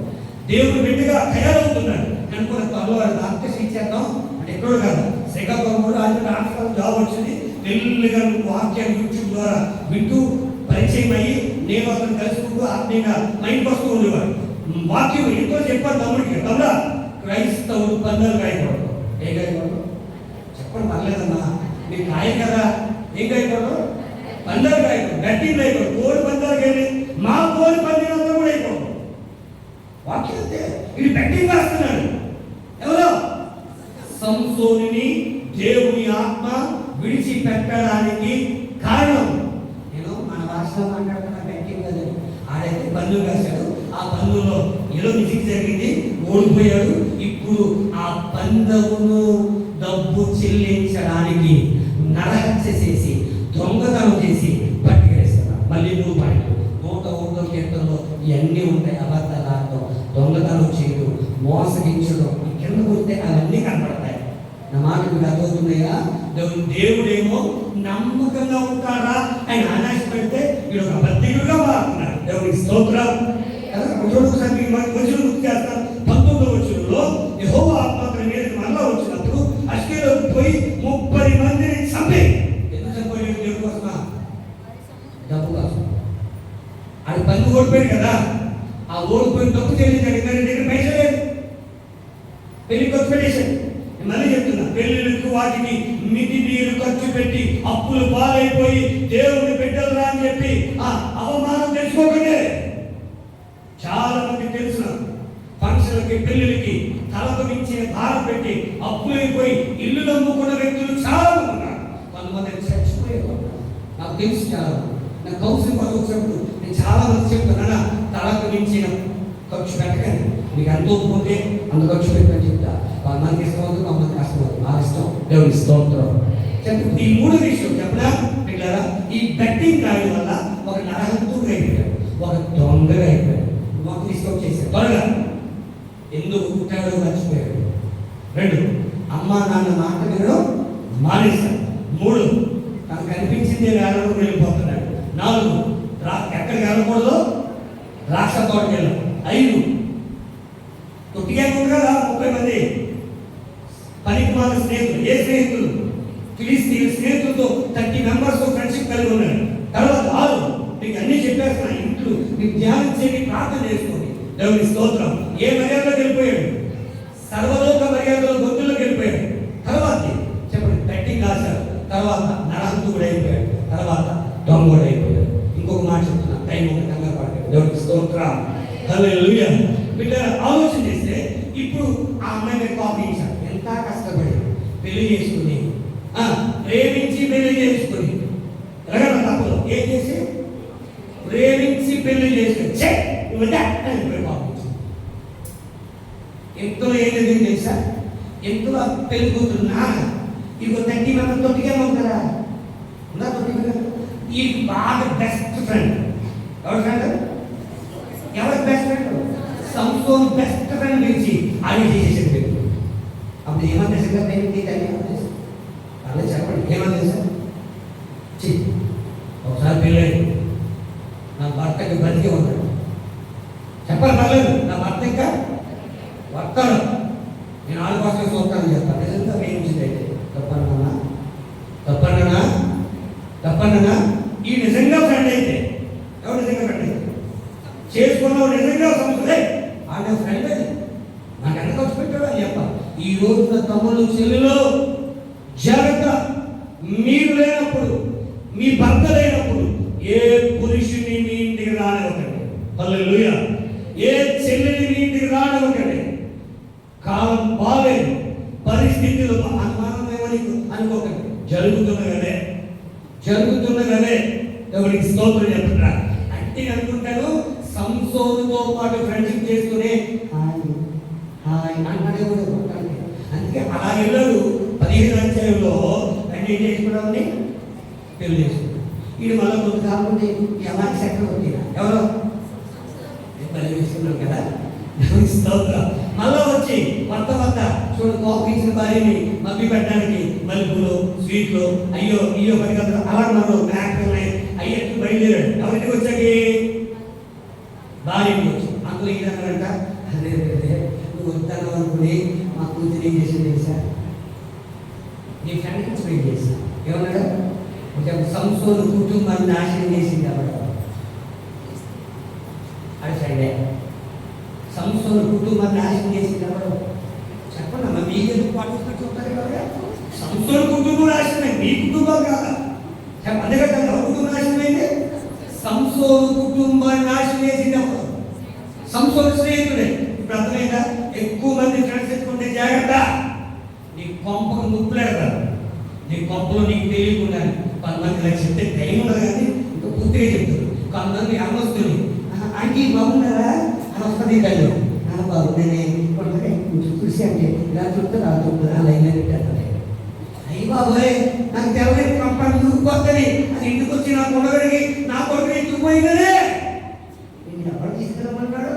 దేవుడు బిడ్డగా తయారవుతున్నాడు అనుకున్న త్వరలో డాక్టర్స్ ఇచ్చేద్దాం అంటే ఎక్కడో కాదు, శ్రీకాకుళం కూడా ఆయన డాక్టర్ జాబ్ వచ్చింది. మెల్లిగా వాక్యాన్ని యూట్యూబ్ ద్వారా వింటూ పరిచయం అయ్యి నేను అతను కలుసుకుంటూ ఆత్మీయంగా మైండ్కి వస్తూ ఉండేవాడు. వాక్యం ఎంతో చెప్పారు తమ్ముడికి, తమ్ముడా క్రైస్తవుడు పందాలు కాయకూడదు. ఏం కాయకూడదు చెప్పండి, పర్లేదమ్మా మీరు కాయ కదా. ఏం కాయకూడదు, పందాలు కాయకూడదు, బెట్టింగ్ కాయకూడదు, కోడి పందాలు కానీ మా కోడి పందాలంతా కూడా అయిపోదు. వాక్యం అంతే. ఇది బెట్టింగ్ వేస్తున్నాడు. ఎవరో సంసోనుని దేవుని ఆత్మ విడిచిపెట్టడానికి కారణం నేను మన భాషలో మాట్లాడుతున్న బెట్టింగ్ కదా. ఆడైతే పన్ను వేశాడు. ఆ పన్నులో ఏదో మిసిక్ జరిగింది, ఓడిపోయాడు. ఇప్పుడు ఆ పందెమును డబ్బు చెల్లించడానికి నరహత్య చేసి దొంగతనం చేసి పట్టుకెళ్ళిస్తున్నారు. మళ్ళీ 101 కీర్తనలో ఇవన్నీ ఉంటాయి. అబద్ధాలు, దొంగతనం చేయడం, మోసగించడం, కింద కొడితే అవన్నీ కనపడతాయి. నా మాట మీకు అర్థమవుతున్నాయా? దేవుడేమో నమ్మకంగా ఉంటారా ఆయన ఆనాశ పెడితే వీడు ఒక అబద్ధికుడుగా మారుతున్నాడు. దేవుడికి స్తోత్రం. ఒకసారి మీకు మంచి గుర్తు చేస్తాను. 19వ వచనంలో యెహోవా ఆత్మ మీద మళ్ళా వచ్చినప్పుడు అష్కేలోకి పోయి 30 మందిని చంపి, ఎందుకు చంపాడు? దేవుడి కోసమా? డబ్బు కోసం. అది పన్ను ఓడిపోయాడు కదా, ఆ ఓడిపోయిన డబ్బు చెల్లించాడు. దగ్గర పైసలు లేదు, పెళ్లి ఖర్చు పెట్టేశాడు. మళ్ళీ చెప్తున్నా, పెళ్లిళ్ళకు వాటికి మితి నీరు ఖర్చు పెట్టి అప్పులు పాలైపోయి దేవుని బిడ్డలురా అని చెప్పి ఆ అవమానం తెలుసుకోకండి. చాలా మంది తెలుసు, ఫంక్షన్లకి పెళ్లిళ్ళకి తలకు మించిన భారం పెట్టి అప్పులైపోయి ఇల్లు నమ్ముకున్న వ్యక్తులు చాలా మంది ఉన్నారు. కొంతమంది చచ్చిపోయేవారు నాకు తెలుసు. చాలా నా కౌన్సిలింగ్ వాళ్ళు వచ్చినప్పుడు నేను చాలా మంది చెప్తున్నా, తలకు మించిన ఖర్చు పెట్టకండి. మీకు ఎంతో పోతే అంత ఖర్చు పెట్టని చెప్తా. కొంతమందికి ఇష్టం అవుతుంది, కొంతమంది కష్టం అవుతుంది. నా ఇష్టం. దేవుడి స్తోత్రం. ఈ 3 విషయం చెప్పడా పిల్లరా? ఈ బెట్టింగ్ రాయడం వల్ల ఒక నరహంతుడుగా అయిపోయాడు, ఒక దొంగగా అయిపోయాడు. మాకు తీసుకొని చేశాడు. త్వరగా ఎందుకు పుట్టాడో మర్చిపోయాడు. 2 అమ్మా నాన్న మాట వినడం మానేశాడు. 3 తనకు కనిపించింది వేళలో వెళ్ళిపోతున్నాడు. 4 ఎక్కడికి వెళ్ళకూడదు, ద్రాక్ష తోటకి వెళ్ళాం. 5 తొట్టిగా ఉంది కదా 30 మంది పనికి మాల స్నేహితులు. ఏ స్నేహితులు? ఫిలిస్తీన్ స్నేహితులతో 30 మెంబర్స్తో ఫ్రెండ్షిప్ కలిగి ఉన్నాడు. తర్వాత 6 మీకు అన్నీ చెప్పేస్తున్నా. ఇంట్లో మీకు ధ్యానం చేసి ప్రార్థన చేసుకోండి. దేవుని స్తోత్రం. ఏ మర్యాదలోకి వెళ్ళిపోయాడు? సర్వలోక మర్యాదలో గొంతుల్లోకి వెళ్ళిపోయాడు. తర్వాత చెప్పండి, బెట్టింగ్ రాశాడు. తర్వాత నరహంతుడు అయిపోయాడు. తర్వాత దొంగడు అయిపోయాడు. ఇంకొక మాట చెప్తున్నా, టైం ఒక కంగారు పడతాడు. దేవునికి స్తోత్రం. హల్లెలూయా. బిడ్డ ఆలోచన చేస్తే ఇప్పుడు ఆ అమ్మాయి మీద కోపించాడు. ఎంత కష్టపడి పెళ్లి చేసుకుని ప్రేమించి పెళ్లి చేసుకుని ఎలాగ తప్పులు ఏం చేసి ప్రేమించి పెళ్లి చేసుకుని కోపించాడు. ఎంతో ఏం జరిగింది తెలుసా? ఎంతో పెళ్లి కూతురున్నా ఇదిగో 30 మంది తొట్టిగా ఉంటారా ఉందా? తొట్టిగా ఈ బాగా బెస్ట్ ఫ్రెండ్. ఎవరి ఫ్రెండ్? ఎవరి బెస్ట్ ఫ్రెండ్? సంసోన్ బెస్ట్ ఫ్రెండ్ పిలిచి అది చేసేసాడు. అప్పుడు ఏమన్నా నిజంగా పెళ్లి అలా చెప్పండి. ఏమన్నా సార్ ఒకసారి పెళ్ళాడు, నా భర్తకి బ్రతికే ఉన్నాడు. చెప్పాలి పర్లేదు, నా భర్త ఇంకా వస్తాడు, నేను 4 కోసం చూస్తానని చెప్తాను. నిజంగా వేయించింది అయితే తప్పన్నా తప్పన్నా తప్పన్నా ఈ నిజంగా ఫ్రెండ్ అయితే ఎవరు నిజంగా ఫ్రెండ్ అయితే చేసుకున్నావు నిజంగా సంస్థలే ఆయన ఫ్రెండ్ అది నాకు ఎంత ఖర్చు పెట్టాడు అని చెప్పాలి. ఈ రోజున తమ్ముళ్ళు చెల్లెలు జాగ్రత్త. మీరు లేనప్పుడు, మీ భర్త లేనప్పుడు ఏ పురుషుని మీ ఇంటికి రానివ్వకండి. హల్లెలూయా. ఏ చెల్లిని మీ ఇంటికి రానివ్వకండి. కాలం బాలేదు, పరిస్థితులు అనుమానమేమని అనుకోకండి. జరుగుతున్నదే ఎవరికి స్తోత్రం చెప్తున్నా అంటే అనుకుంటాను. సంసోనుతో పాటు ఫ్రెండ్షిప్ చేసుకునే హాయ్ అన్నాడే కూడా ఉంటాను. అందుకే అలా వెళ్ళాడు. 15వ అధ్యాయంలో అంటే ఏం చేసుకున్నామని పెళ్లి చేసుకున్నాడు. ఇది మళ్ళీ కొంత కాకుండా ఎవరి సెక్టర్ వచ్చినా ఎవరో పెళ్లి చేసుకున్నాడు కదా. స్తోత్రం. మళ్ళా వచ్చి కొత్త చూడు కోపించిన భార్యని మబ్బి పెట్టడానికి మలుపులు స్వీట్లు అయ్యో పరిగెత్తలు అలా ఉన్నారు. మ్యాక్ని అయ్యట్టు బయలుదేరాడు. ఎవరికి వచ్చాకి భార్యకి వచ్చి అందులో ఏంటన్నారంట, అదే నువ్వు వస్తాను అనుకుని మా కూతురు ఏం చేసింది సార్, నీ ఫ్రెండ్ ఎక్స్ప్లెయిన్ చేసి ఏమన్నాడు అంటే సంసోను కుటుంబాన్ని నాశనం చేసింది అవ్వడం. అది సైడే సంస్థలు కుటుంబాన్ని నాశనం చేసింది ఎవరు చెప్పండి అమ్మా. మీకెందుకు పాటిస్తూ ఉంటారు కదా? సంస్థల కుటుంబం నాశనమే, మీ కుటుంబాలు కాదా? అదే కదా ఎవరు కుటుంబం నాశనమైంది? సంస్థల కుటుంబాన్ని నాశనం చేసింది ఎవరు? సంస్థల స్నేహితుడే. ఇప్పుడు అర్థమైందా? ఎక్కువ మంది ఫ్రెండ్స్ ఎత్తుకుంటే జాగ్రత్త. నీ కొంపకు ముప్పులేడతారు. నీ కొంపలో నీకు తెలియకుండా కొంతమంది ఇలా చెప్తే ధైర్యం ఉండదు, కానీ ఇంకా పూర్తిగా చెప్తారు. కొంతమంది అమ్మస్తుని అంటే బాగున్నారా అని వస్తుంది కళ్ళు బాబు నేనే కొంచెం చూసి అంటే ఇలా చూస్తే రా చూపుతుంది అలా ఇలా పెట్టాను. అయ్యి బాబోయ్ నాకు తెల్లకి పంపాను కొత్తది అది ఇంటికి వచ్చి నా కొడగడికి నా కొడుకు ఎత్తుకుపోయిందనే నేను ఎవరు తీసుకురమ్మంటాడు.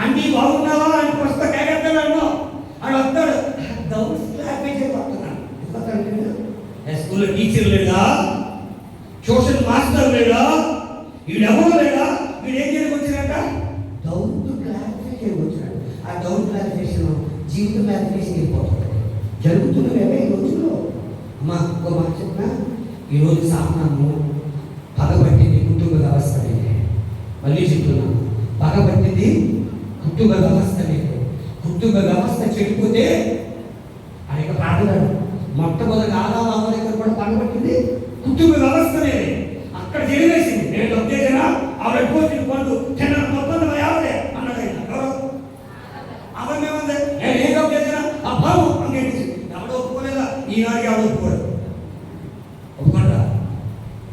అంటే బాగున్నావా అని వస్తా కేకెత్తాడు అన్నో అని వస్తాడు. డౌట్స్ క్లారిఫై వస్తున్నాను. స్కూల్లో టీచర్ లేదా, సోషల్ మాస్టర్ లేదా, వీడెవరో లేదా, వీడు ఏం చేయడానికి వచ్చినట్ట డౌట్ క్లారిఫై చేయడానికి వచ్చినాడు. ఆ డౌట్ క్లారిఫికేషన్ జీవిత క్లారిఫికేషన్ వెళ్ళిపోతుంది. జరుగుతున్నవేమే ఈ రోజుల్లో. అమ్మా ఇంకో మాట చెప్పిన ఈరోజు సామాన్యము పగబట్టింది కుటుంబ వ్యవస్థ మీద. మళ్ళీ చెప్తున్నాను, పగబట్టింది కుటుంబ వ్యవస్థ మీద. కుటుంబ వ్యవస్థ చెడిపోతే అనేక ప్రార్థనలు మొట్టమొదటి ఆదాము దగ్గర కూడా పగబట్టింది కుటుంబ వ్యవస్థ మీద. అక్కడ జరిగేసింది. నేను డబ్బేసిన ఆవిడ పోసిన పండు చిన్న మొత్తం యావదే అన్నాడు ఆయన. ఎవరు అవన్నేముంది నేను ఏం డబ్బేసిన ఆ భావం అంగేసి ఎవడో ఒప్పుకోలేదా? ఈనాడికి ఎవడో ఒప్పుకోలేదు. ఒప్పుకుంటా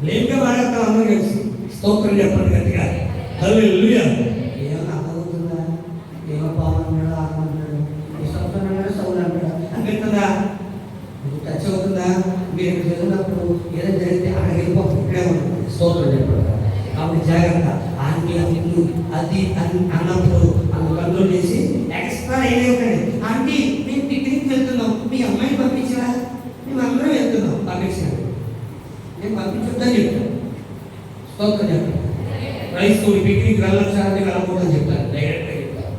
లేక మాట్లాడతాం అందరూ కలిసి స్తోత్రం చెప్పండి గట్టిగా. హల్లెలూయా. ఏమన్నా అర్థమవుతుందా? ఏమో పావులు అన్నాడు, ఆత్మన్నాడు, ఈ సంవత్సరం అన్నాడు, సౌలు అంటాడు అనిపిస్తుందా? టచ్ అవుతుందా? మీరు ఇక్కడ చదివినప్పుడు ఏదైనా జరిగితే అక్కడికి వెళ్ళిపోతుంది. ఇక్కడే ఉంటుంది. స్తోత్రం చెప్పండి. కాబట్టి జాగ్రత్త. ఆంటీ అప్పుడు అది అన్నప్పుడు అందుకు కంట్రోల్ చేసి ఎక్స్ట్రా అయిపోయింది. ఆంటీ మేము పిక్నిక్ వెళ్తున్నాం, మీ అమ్మాయిని పంపించరా? మేము అందరం వెళ్తున్నాం, పంపించాను. నేను పంపించొద్దని చెప్తాను. స్తోత్రం చెప్పండి. క్రైస్తవుడు పిక్నిక్ వెళ్ళొచ్చారని వెళ్ళకూడదని చెప్తాను. డైరెక్ట్గా చెప్తాను.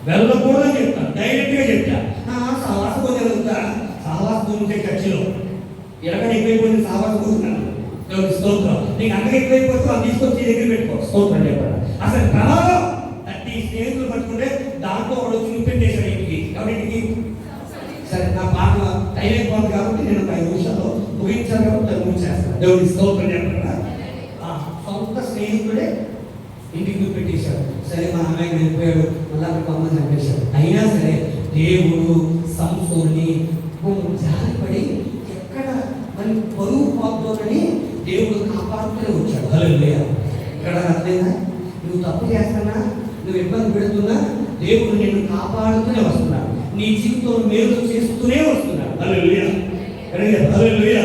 వెళ్ళకూడదని చెప్తాను, డైరెక్ట్గా చెప్తాను. సహవాసం పోతే వెళ్తా. సహవాసం ఉంటే ఖర్చులో ఎలాగని ఎక్కువైపోయింది. సహవాసం పోతున్నాను. స్తోత్రం. నీకు అంత ఎక్కువైపోతే వాళ్ళు తీసుకొచ్చి దగ్గర పెట్టుకో. స్తోత్రం చెప్పండి. అసలు ప్రమాదం 30 స్నేహితులు పట్టుకుంటే దాంట్లో ఒకడు చూపెట్టేశాడు ఇంటికి. ఎవరింటికి? సరే నా పాట టైం అయిపోతుంది కాబట్టి నేను 5 నిమిషాల్లో ముగించాను కాబట్టి ముగించేస్తాను. దేవుడి స్తోత్రం చెప్పండి. సొంత స్నేహితుడే ఇంటికి పెట్టేశాడు. సరే మా అమ్మాయికి వెళ్ళిపోయాడు, మళ్ళీ అక్కడ అమ్మ చంపేశాడు. అయినా సరే దేవుడు సంసోన్ని జారిపడి ఎక్కడ మరి పరువు పోతుందని దేవుడు కాపాడుతూనే వచ్చాడు. హల్లెలూయా. ఇక్కడ అర్థమైందా? నువ్వు తప్పు చేస్తున్నా, నువ్వు ఇబ్బంది పెడుతున్నా, దేవుడు నిన్ను కాపాడుతూనే వస్తున్నాడు. నీ జీవితంలో మేలు చేస్తూనే వస్తున్నాడు. హల్లెలూయా. హల్లెలూయా.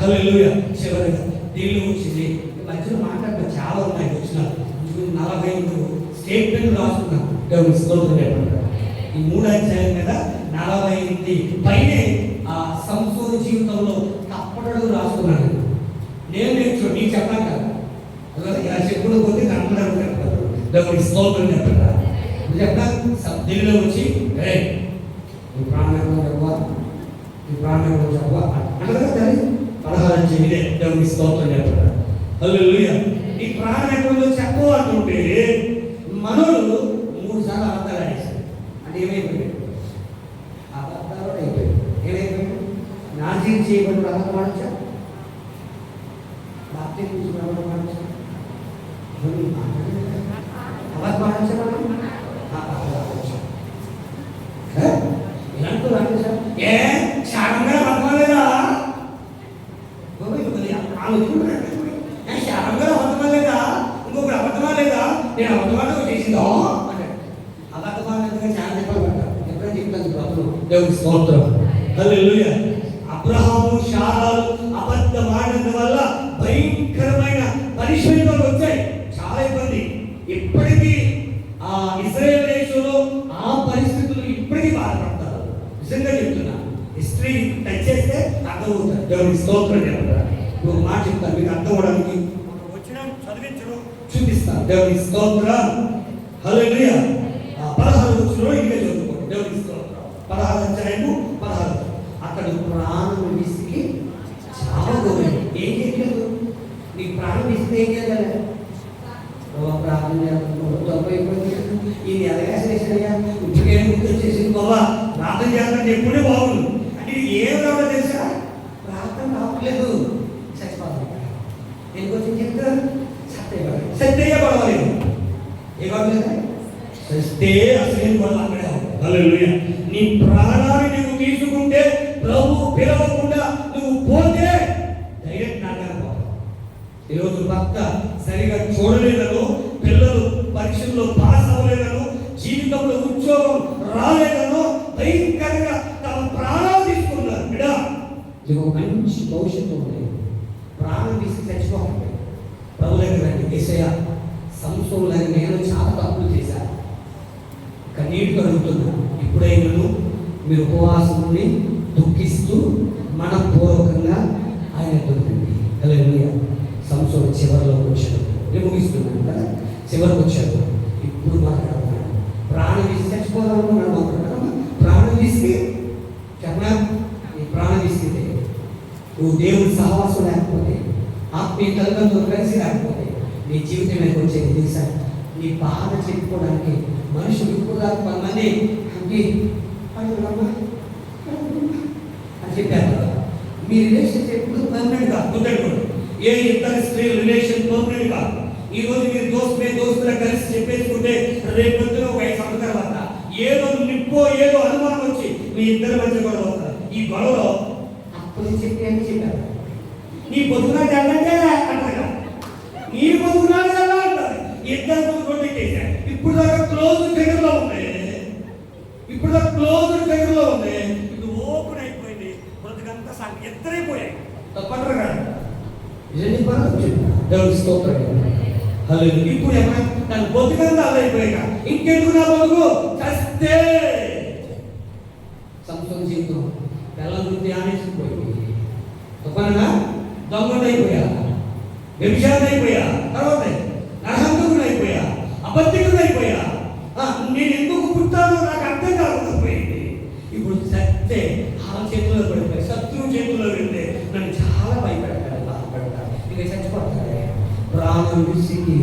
హల్లెలూయా. చివరిగా దీనిలో వచ్చింది మధ్యలో మాట్లాడటం చాలా ఉన్నాయి. వచ్చిన 45 స్టేట్మెంట్ రాసుకున్నాను. దేవుని స్తోత్రం చెప్పండి. ఈ 3 అధ్యాయం కదా 48 పైనే ఆ సంసోను జీవితంలో తప్పడలు రాసుకున్నాను. నేను నేర్చుకో నీకు చెప్పాను కదా, ఇలా చెప్పుడు పోతే కనపడాలి చెప్పారు. దేవుని స్తోత్రం చెప్పండి. చెప్పిన ఢిల్లీలో వచ్చి ఈ ప్రాణంలో చెప్ప, ఈ ప్రాణంలో చెప్ప అంటే తల్లి 16 ఇదే దేవుని స్తోత్రం చెప్పండి. హల్లెలూయా. ఈ ప్రాణంలో చెప్పు అంటుంటే మనోడు 3 సార్లు అబద్ధాలు ఆడేశాడు. అంటే ఏమైపోయాడు? అబద్ధాలు అయిపోయాడు. ఏమైపోయాడు? నాజీ చేయబడి అబద్ధం ఆడచ్చా, బాప్తి తీసుకుని అబద్ధం ఆడచ్చా, అబద్ధం ఆడచ్చా, ఇలాంటి రాదు సార్. ఏ క్షారంగా అబద్ధం లేదా? క్షారంగా అబద్ధమా లేదా? ఇంకొకటి అబద్ధమా లేదా? నేను అబద్ధమాటో చేసిందో అంటే అబద్ధమాటగా చాలా చెప్పాలంట. ఎప్పుడైనా చెప్తాను బ్రతులు. దేవుని స్తోత్రం. హల్లెలూయా. అబ్రహాము శారాలు అబద్ధం ఆడడం వల్ల భయంకరమైన పరిశ్రమలు వచ్చాయి. చాలా ఇబ్బంది. ఇప్పటికీ ఆ ఇజ్రాయెల్ దేశంలో ఆ పరిస్థితులు ఇప్పటికీ బాధపడతారు. నిజంగా చెప్తున్నా, హిస్టరీ టచ్ చేస్తే అర్థమవుతారు. దేవుని స్తోత్రం చెప్తారు. ఇప్పుడు మాట చెప్తాను మీకు అర్థం అవడానికి. వచ్చిన చదివించడం చూపిస్తాను. దేవుని స్తోత్రం. హల్లెలూయా. 16 వచ్చిన ఇంకా చదువుకోండి. దేవుని స్తోత్రం. 16 అధ్యాయము 16. అక్కడ ప్రాణం విసికి చాలా గోలేదు. ఏం చేయలేదు? నీ ప్రాణం విసితే ఏం చేయాలి? ప్రార్థన చేస్తున్నాడు. ఈ ఎదగాసేసయ్యా ఇప్పటికే గుర్తు వచ్చేసింది. బాబా ప్రార్థన చేస్తాను ఎప్పుడే బాగుండు అంటే ఏం రావడం తెలుసా? ప్రార్థన రావట్లేదు. చచ్చిపోతాను. ఎందుకు వచ్చింది చెప్తారు? సత్యయ్య పడవలేదు. ఏ పడలేదు? సస్తే అసలు గొడవ అక్కడే. హల్లెలూయా. నీ ప్రాణాన్ని నువ్వు తీసుకుంటే ప్రభు పిలవకుండా నువ్వు పోతే డైరెక్ట్ నాటకాలు పోతావు. ఈరోజు భర్త సరిగా చూడలేదను, పిల్లలు పరీక్షల్లో పాస్ అవ్వలేదను, జీవితంలో ఉద్యోగం రాలేదను భయంకరంగా తమ ప్రాణాలు తీసుకున్నారు. బిడ్డ నీకు మంచి భవిష్యత్తు ఉంది. ప్రాణం తీసుకు చచ్చిపోకండి. ప్రభు దగ్గర యేసయ్య సంసోనులాగా నేను చాలా తప్పులు చేశాను, కన్నీటితో అడుగుతున్నాను. ఇప్పుడైనా మీరు ఉపవాసం ఉండి దుఃఖిస్తూ మనపూర్వకంగా ఆయన దొరికింది. హల్లెలూయా. సంసోను చివరిలోకి వచ్చాడు. నేను ముగిస్తున్నాను కదా, చివరికి వచ్చాడు. ఇప్పుడు మాట్లాడుతున్నాడు. ప్రాణం తీసి చచ్చిపోదామనుకున్నాడు. మాట్లాడుతున్నాను. ప్రాణం తీసుకు చెప్పనా? నీ ప్రాణం తీసుకుంటే నువ్వు దేవుడి సహవాసం లేకపోతే, ఆత్మీయ తల్లిదండ్రులతో కలిసి లేకపోతే నీ జీవితం మీద వచ్చేది తెలుసా? నీ బాధ చెప్పుకోవడానికి మనుషులు ఇప్పుడు దాకా కొంతమంది అని చెప్పారు కదా. మీ రిలేషన్షిప్ ఎప్పుడు పర్మనెంట్ కాదు. గుర్తుపెట్టుకోండి. ఏ ఇద్దరు స్త్రీ రిలేషన్ పర్మనెంట్ కాదు. ఈ రోజు మీరు దోస్తులా కలిసి చెప్పేసుకుంటే రేపు పొద్దున ఒక 5 సంవత్సరాల తర్వాత ఏదో నిప్పో ఏదో అనుమానం వచ్చి మీ ఇద్దరి మధ్య గొడవ అవుతారు. ఈ గొడవలో అప్పుడు చెప్పి అని చెప్పారు. నీ పొద్దున జల్లంటే అంటారు, నీ పొద్దున జల్లా అంటారు. ఇద్దరు పొద్దున చేశారు. ఇప్పుడు దాకా క్లోజ్ దగ్గరలో ఉంది. ఇప్పుడు దాకా క్లోజ్ దగ్గరలో ఉంది. ఇప్పుడు ఓపెన్ అయిపోయింది. బ్రతుకంతా సాగి ఎత్తరైపోయాయి. తప్పంటారు కదా. దేవుని స్తోత్రం. హల్లెలూయా. ఇప్పుడు ఏమైనా తన బతుకంతా అదైపోయాక ఇంకెందుకు నా బతుకు చస్తే సంసోను జీవితం పిల్లలు ధ్యానించిపోయింది. తప్పనగా దొంగనైపోయా, వ్యభిచారమైపోయా, తర్వాత నరహంతకుడైపోయా, అబద్ధికుడైపోయా. నేను ఎందుకు పుట్టానో నాకు అర్థం కాకపోయింది. ఇప్పుడు సత్తే ఆ చేతుల్లో పడిపోయి శత్రువు చేతుల్లో వెళ్తే నన్ను చాలా భయపెడతాడు, బాధపడతాడు. ఇక చచ్చిపోతాడే. ప్రాణం విసికి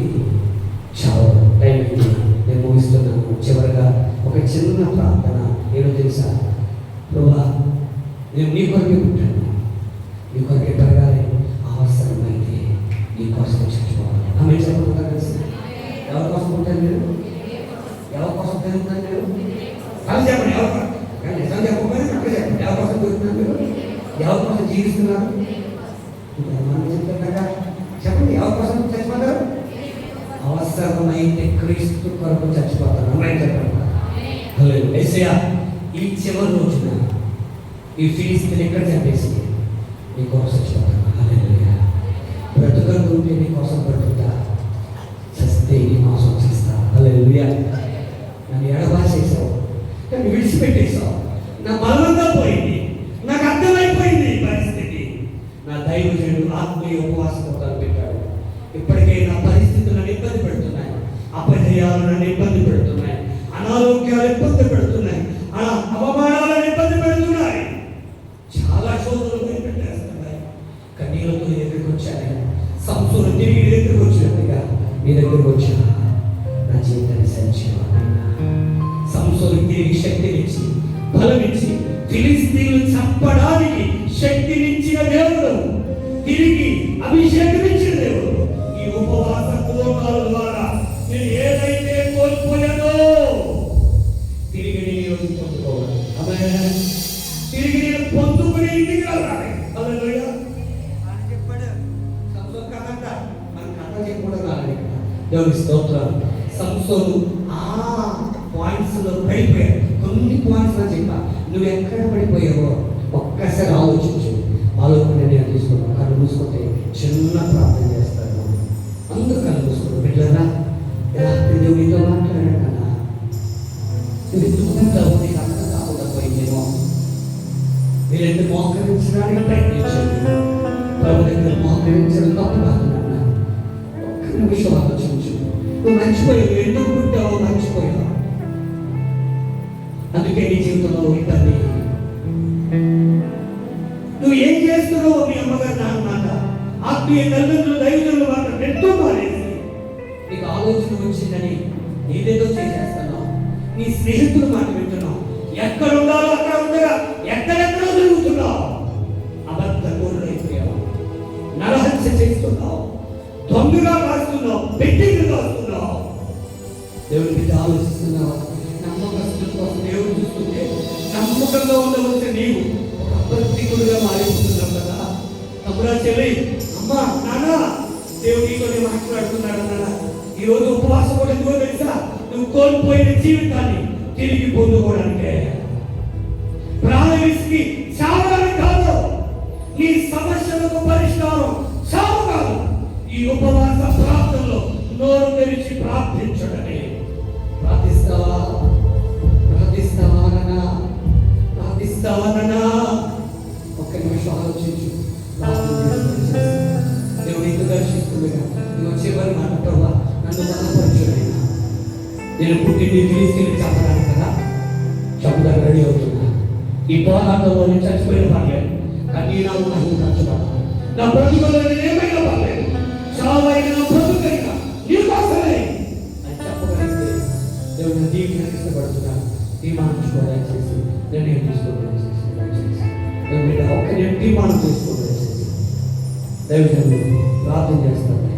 చావు టైం నేను ముగిస్తున్నాను. చివరిగా ఒక చిన్న ప్రార్థన. ఏదో తెలుసా? ప్రభువా, నేను నీ కొరకే పుట్టాను, నీ కొరకే పెరగాలి, అవసరమైతే నీ కోసం చచ్చిపోవాలి. ఆమె చెప్పకుండా కలిసి చదువుతున్నాను మీరు? అది చెప్పండి ఎవరు నిజం చెప్పకపోయినా అక్కడ చెప్పండి ఎవరి కోసం చదువుతున్నారు మీరు? ఎవరి కోసం జీవిస్తున్నారు? మనం చెప్తున్నాగా చెప్పండి ఎవరి కోసం చచ్చిపోతారు? అవసరమైతే క్రీస్తు కొరకు చచ్చిపోతారు. అమ్మాయి చెప్పండి. యేసయ్యా ఈ చివరి రోజున ఈ ఫిలిస్తీన్ ఎక్కడ చంపేసి నీ కోసం చచ్చిపోతాను. హల్లెలూయా. బ్రతుకుంటే నీ కోసం బ్రతుకుతా, చస్తే నీ కోసం చేస్తా. హల్లెలూయా. నన్ను ఎడబాసేసావు, నన్ను విడిచిపెట్టేశావు, నా బలమంతా పోయింది, నాకు అర్థమైపోయింది ఈ పరిస్థితి. నా దైవజనుడు ఆత్మీయ ఉపవాస కోటాలు పెట్టాడు. ఇప్పటికే నా పరిస్థితులు నన్ను ఇబ్బంది పెడుతున్నాయి, అపజయాలు నన్ను ఇబ్బంది పెడుతున్నాయి, అనారోగ్యాలు ఇబ్బంది పెడుతున్నాయి, అవమానాలను ఇబ్బంది పెడుతున్నాయి, చాలా శోధనలు భయపెట్టేస్తున్నాయి. కన్నీళ్ళతో నీ దగ్గరికి వచ్చాను. సంసోను తిరిగి నీ దగ్గరికి వచ్చినట్టుగా నీ దగ్గరికి వచ్చా. నా జీవితాన్ని సంక్షేమం. సంసోను తిరిగి శక్తినిచ్చి బలమిచ్చి ఫిలిస్తీన్లు చంపడానికి శక్తినిచ్చిన దేవుడు, తిరిగి అభిషేకం ఇచ్చిన దేవుడు. ఈ ఉపవాస కోటాల ద్వారా నేను ఏదైతే కోల్పోయానో తిరిగి నేను ఈరోజు పొందుకోవాలి. తిరిగి నేను పొందుకునే ఇంటికి వెళ్ళాలి. హల్లెలూయా. సంసోను కథంట మన కథ చెప్పడం కాదు. దేవుని స్తోత్రం. సంసోను ఆ పాయింట్స్ లో పడిపోయాడు. కొన్ని పాయింట్స్ లో చెప్పా, నువ్వు ఎక్కడ పడిపోయావో ఒక్కసారి ఆలోచించు. ఆలోచన నేను తీసుకున్నాను. కళ్ళు మూసుకుంటే చిన్న ప్రార్థన చేస్తాను. అందరూ కళ్ళు మూసుకున్నాను. బిడ్డరా దేవునితో మాట్లాడాడు కదా, నువ్వు ఎందుకుంటావు? నీకు అర్థం కాకుండా పోయిందేమో. వీళ్ళంటే మోకరించడానికి ప్రయత్నించండి. ప్రభు దగ్గర మోకరించడం తప్పు కాదు. ఒక్క నిమిషం ఆలోచించు. నువ్వు మర్చిపోయావు, ఎందుకు పుట్టావో మర్చిపోయావు. అందుకే నీ జీవితంలో ఇబ్బంది. నువ్వు ఏం చేస్తున్నావు? మీ అమ్మగారు నాన్న మాట, ఆత్మీయ తల్లిదండ్రులు దైవజనుల మాట ఎంతో మానేసి నీకు ఆలోచన వచ్చిందని ఏదేదో చేసేస్తున్నావు. నీ స్నేహితుల మాట వింటున్నావు. ఎక్కడ ఉండాలో అక్కడ ఉండగా ఎక్కడెక్కడో తిరుగుతున్నావు. అబద్ధ కోరులైపోయావు. నరహత్య చేస్తున్నావు, దొంగగా కాస్తున్నావు, బెట్టింగ్ కాస్తున్నావు. దేవుని బిడ్డ ఆలోచిస్తున్నావు. నమ్మకస్తుల కోసం దేవుడు చూస్తుంటే నమ్మకంగా ఉండవలసిన నీవు ఒక అబద్ధికుడిగా మారిపోతున్నావు కదా. తమ్ముడా, చెల్లి, అమ్మ, నాన్న, దేవుడు నీతోనే మాట్లాడుతున్నాడు. నాన్న, ఈ రోజు ఉపవాసం కూడా ఎందుకో తెలుసా? నువ్వు కోల్పోయిన జీవితాన్ని తిరిగి పొందుకోవడానికే. ప్రాణవిసికి చావడానికి కాదు. నీ సమస్యలకు పరిష్కారం చావు కాదు. ఈ ఉపవాస ప్రార్థనలో నోరు తెరిచి ప్రార్థించడమే. ప్రార్థిస్తావా? ప్రార్థిస్తావానన్నా? ప్రార్థిస్తావానన్నా? ఒక్క నిమిషం ఆలోచించు. దేవుడు ఇంత దర్శిస్తుండగా నువ్వు చివరి మాట, ప్రభా నన్ను బలపరచుడైనా. నేను పుట్టింది ఫిలిస్తీన్లు చంపడానికి కదా, చంపడానికి రెడీ అవుతున్నా. ఈ పోరాటంలో నేను చచ్చిపోయిన పర్లేదు, కానీ నా మహిమ చచ్చిపోతాను. నా బ్రతుకులో నేను ఏమైనా పర్లేదు, చావైనా బ్రతుకైనా నీకోసమే అని చెప్పగలిగితే దేవుడు దీన్ని ఇష్టపడుతున్నాను. తీర్మానించుకోవడం చేసి నిర్ణయం తీసుకోవడం చేసి ఒక్క నేను తీర్మానం చేసుకోవడం చేసి దైవజనులు ప్రార్థన చేస్తాను.